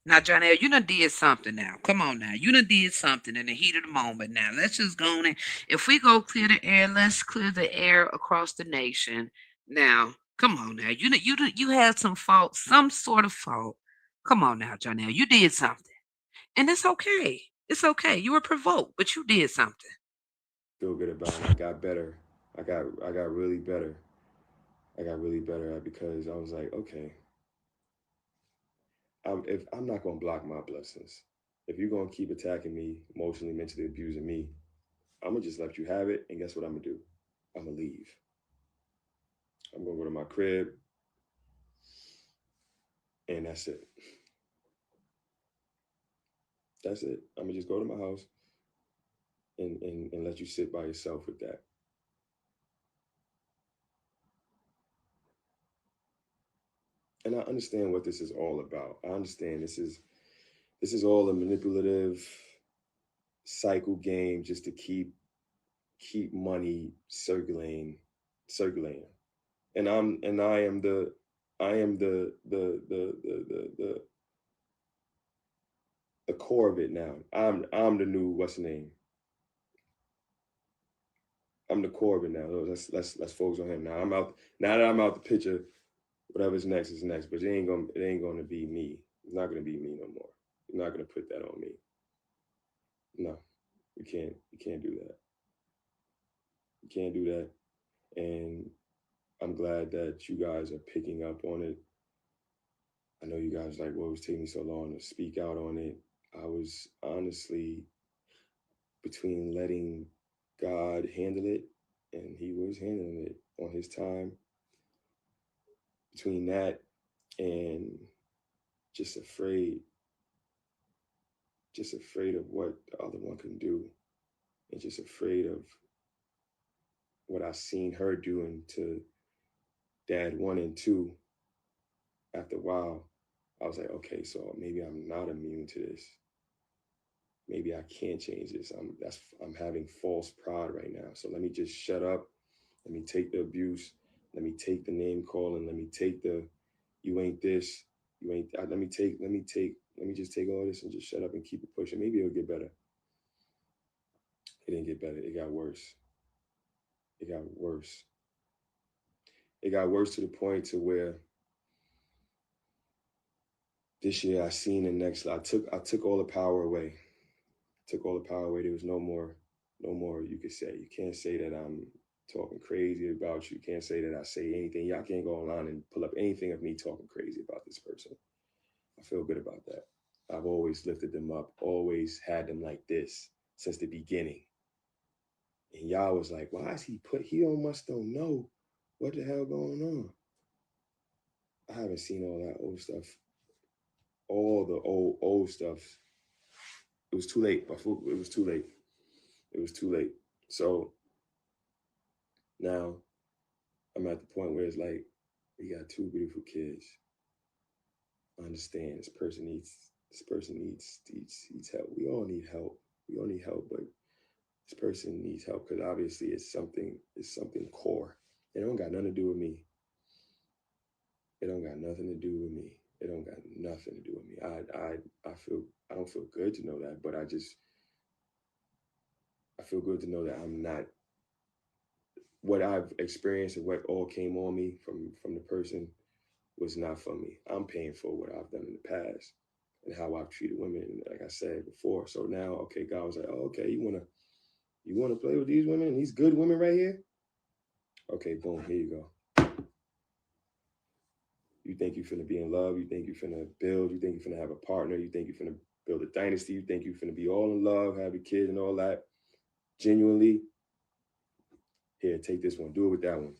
Now, Johnell, you done did something now. Come on now. You done did something in the heat of the moment now. Let's just go on in. If we go clear the air, let's clear the air across the nation. Now, come on now. You had some fault, some sort of fault. Come on now, Johnell. You did something. And it's okay. It's okay. You were provoked, but you did something. Feel good about it. And I got better. I got really better. I got really better at because I was like, okay, if I'm not gonna block my blessings, if you're gonna keep attacking me, emotionally, mentally abusing me, I'm gonna just let you have it. And guess what I'm gonna do? I'm gonna leave. I'm gonna go to my crib, and that's it. That's it. I'm gonna just go to my house and let you sit by yourself with that. And I understand what this is all about. I understand this is all a manipulative cycle game just to keep money circulating. And I am the core of it now. I'm the new what's the name? I'm the core of it now. Let's focus on him now. I'm out now that I'm out the picture. Whatever's next is next, but it ain't gonna be me. It's not gonna be me no more. You're not gonna put that on me. No, you can't do that. You can't do that. And I'm glad that you guys are picking up on it. I know you guys like, what was taking me so long to speak out on it. I was honestly between letting God handle it, and He was handling it on His time. Between that and just afraid, just afraid of what the other one can do, and just afraid of what I seen her doing to dad one and two. After a while, I was like, okay, so maybe I'm not immune to this. Maybe I can't change this. I'm having false pride right now. So let me just shut up Let me take the abuse. Let me take the name calling. Let me take the you ain't this, you ain't that. Let me just take all this and just shut up and keep it pushing. Maybe it'll get better. It didn't get better. It got worse. It got worse. It got worse to the point to where this year I seen the next. I took all the power away. Took all the power away. There was no more you could say. You can't say that I'm talking crazy about you. You can't say that I say anything. Y'all can't go online and pull up anything of me talking crazy about this person. I feel good about that. I've always lifted them up, always had them like this since the beginning. And y'all was like, why is he don't know what the hell going on? I haven't seen all that old stuff, all the old stuff. It was too late. It was too late. It was too late. So now I'm at the point where it's like, we got two beautiful kids. I understand this person needs help. We all need help. We all need help, but this person needs help because obviously it's something core. It don't got nothing to do with me. It don't got nothing to do with me. It don't got nothing to do with me. I don't feel good to know that, but I feel good to know that I'm not what I've experienced and what all came on me from the person was not for me. I'm paying for what I've done in the past and how I've treated women, like I said before. So now, okay, God was like, oh, okay, you wanna play with these women, these good women right here? Okay, boom, here you go. You think you're finna be in love, you think you're finna build, you think you're finna have a partner, you think you're finna build a dynasty, you think you're finna be all in love, have a kid and all that. Genuinely, here, take this one, do it with that one.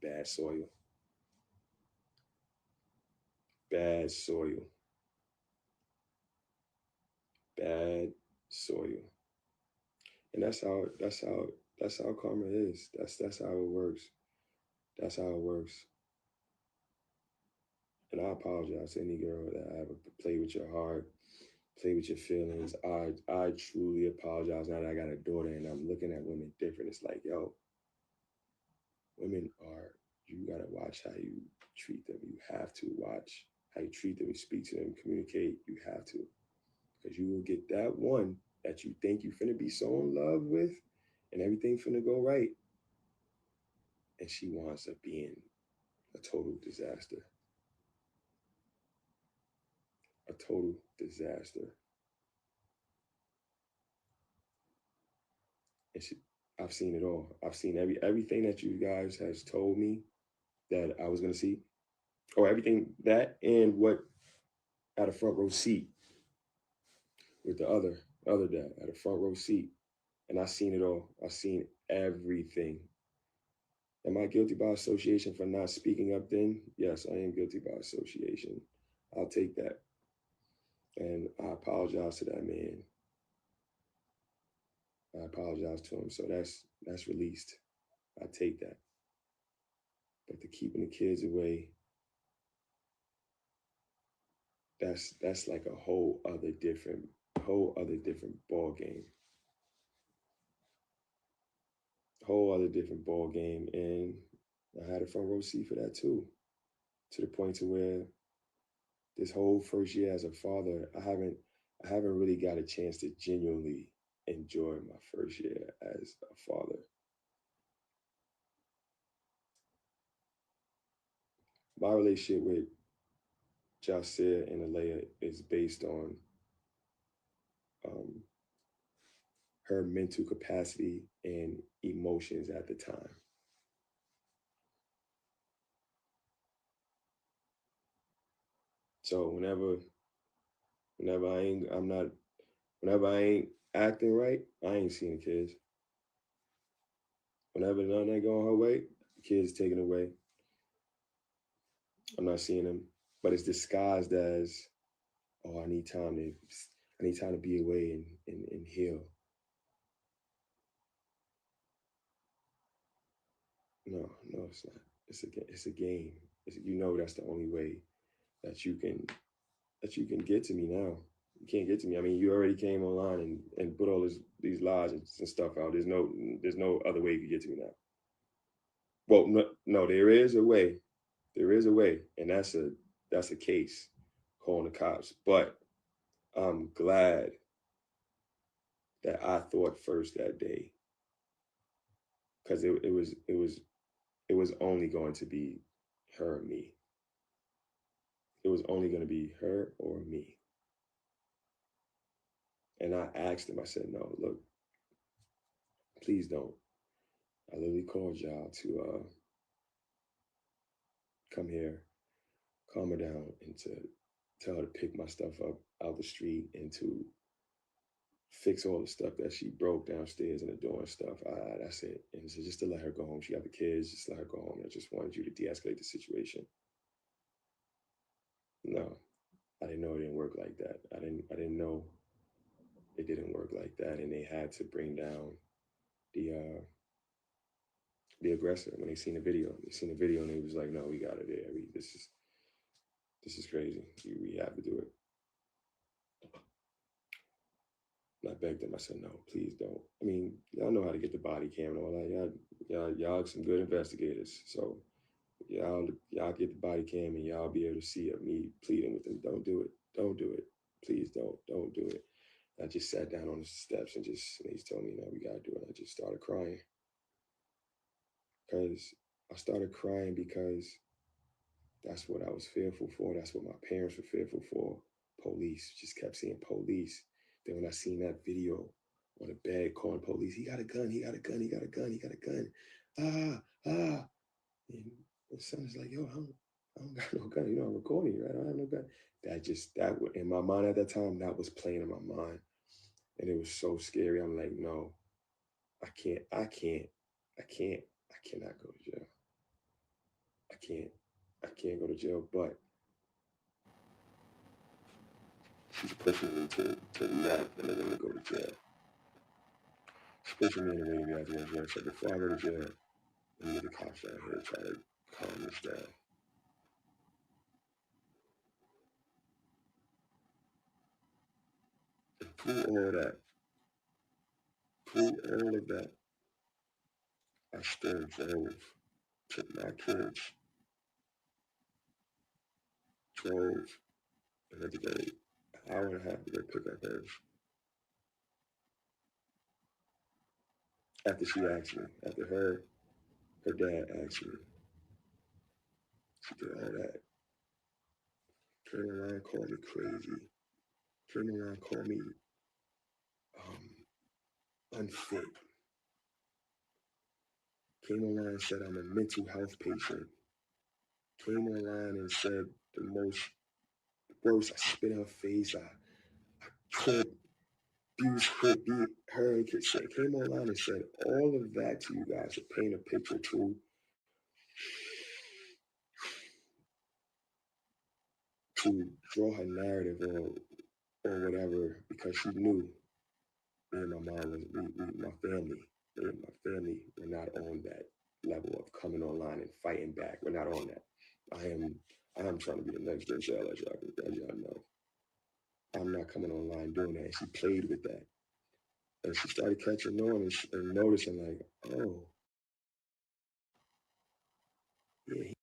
Bad soil. Bad soil. Bad soil. And that's how karma is. That's how it works. That's how it works. And I apologize to any girl that I ever play with your heart, play with your feelings. I truly apologize now that I got a daughter and I'm looking at women different. It's like, yo, women are, you gotta watch how you treat them. You have to watch how you treat them, you speak to them, communicate. You have to. Because you will get that one that you think you finna be so in love with and everything finna go right. And she winds up being a total disaster. A total disaster. And I've seen it all. I've seen everything that you guys has told me that I was gonna see, or everything that and what at a front row seat with the other dad at a front row seat, and I seen it all. I seen everything. Am I guilty by association for not speaking up then? Yes, I am guilty by association. I'll take that. And I apologize to that man. I apologize to him. So that's released. I take that. But the keeping the kids away, that's like a whole other different ball game. Whole other different ball game. And I had a front row seat for that too. To the point to where this whole first year as a father, I haven't really got a chance to genuinely enjoy my first year as a father. My relationship with Jasir and Alea is based on um, her mental capacity and emotions at the time. So whenever I ain't I'm not whenever I ain't acting right, I ain't seeing the kids. Whenever nothing ain't going her way, the kids taken away. I'm not seeing them. But it's disguised as, oh, I need time to be away and heal. No, no, it's not. It's a game. That's the only way that you can get to me now. You can't get to me. I mean, you already came online and put all these lies and stuff out. There's no other way you can get to me now. Well, no, there is a way. There is a way, and that's a case, calling the cops. But I'm glad that I thought first that day, because it was only going to be her or me. It was only going to be her or me. And I asked him. I said, "No, look, please don't." I literally called y'all to come here, calm her down, and to tell her to pick my stuff up out the street and to fix all the stuff that she broke downstairs in the door and stuff. That's it. And so just to let her go home. She got the kids. Just let her go home. I just wanted you to de-escalate the situation. No, I didn't know it didn't work like that. I didn't know it didn't work like that. And they had to bring down the uh the aggressor when they seen the video. They seen the video and they was like, no, we got it there. This is crazy. We have to do it. And I begged them. I said, no, please don't. I mean, y'all know how to get the body cam and all that. Y'all some good investigators. So y'all get the body cam and y'all be able to see me pleading with them. Don't do it. Don't do it. Please don't do it. I just sat down on the steps and he's telling me, no, we gotta do it. I just started crying because I started crying because that's what I was fearful for. That's what my parents were fearful for. Police. Just kept saying police. Then when I seen that video on the bed calling police, he got a gun, he got a gun, he got a gun, he got a gun. Ah, ah. And the son's like, yo, I don't got no gun. You know, I'm recording you, right? I don't have no gun. That in my mind at that time, that was playing in my mind. And it was so scary. I'm like, no, I can't, I cannot go to jail. I can't, I can't go to jail. But she's pushing me to the left and I'm gonna go to jail. She's pushing me in the way to be out to go to jail. So before I go to jail, let me get the cops out here to try to calm this down. And through all of that, I still drove, took my kids, drove, and had to go an hour and a half to go pick up hers. After she asked me, after her dad asked me, she did all that. Came around, called me crazy. Came around, called me unfit. Came online and said I'm a mental health patient. Came online and said the most worst. I spit in her face. I could abuse her, beat her, and came online and said all of that to you guys to paint a picture to draw her narrative or whatever because she knew me and my mom was my family. Me and my family were not on that level of coming online and fighting back. We're not on that. I am trying to be the next Johnell, as y'all know. I'm not coming online doing that. And she played with that. And she started catching on and noticing like, oh, yeah,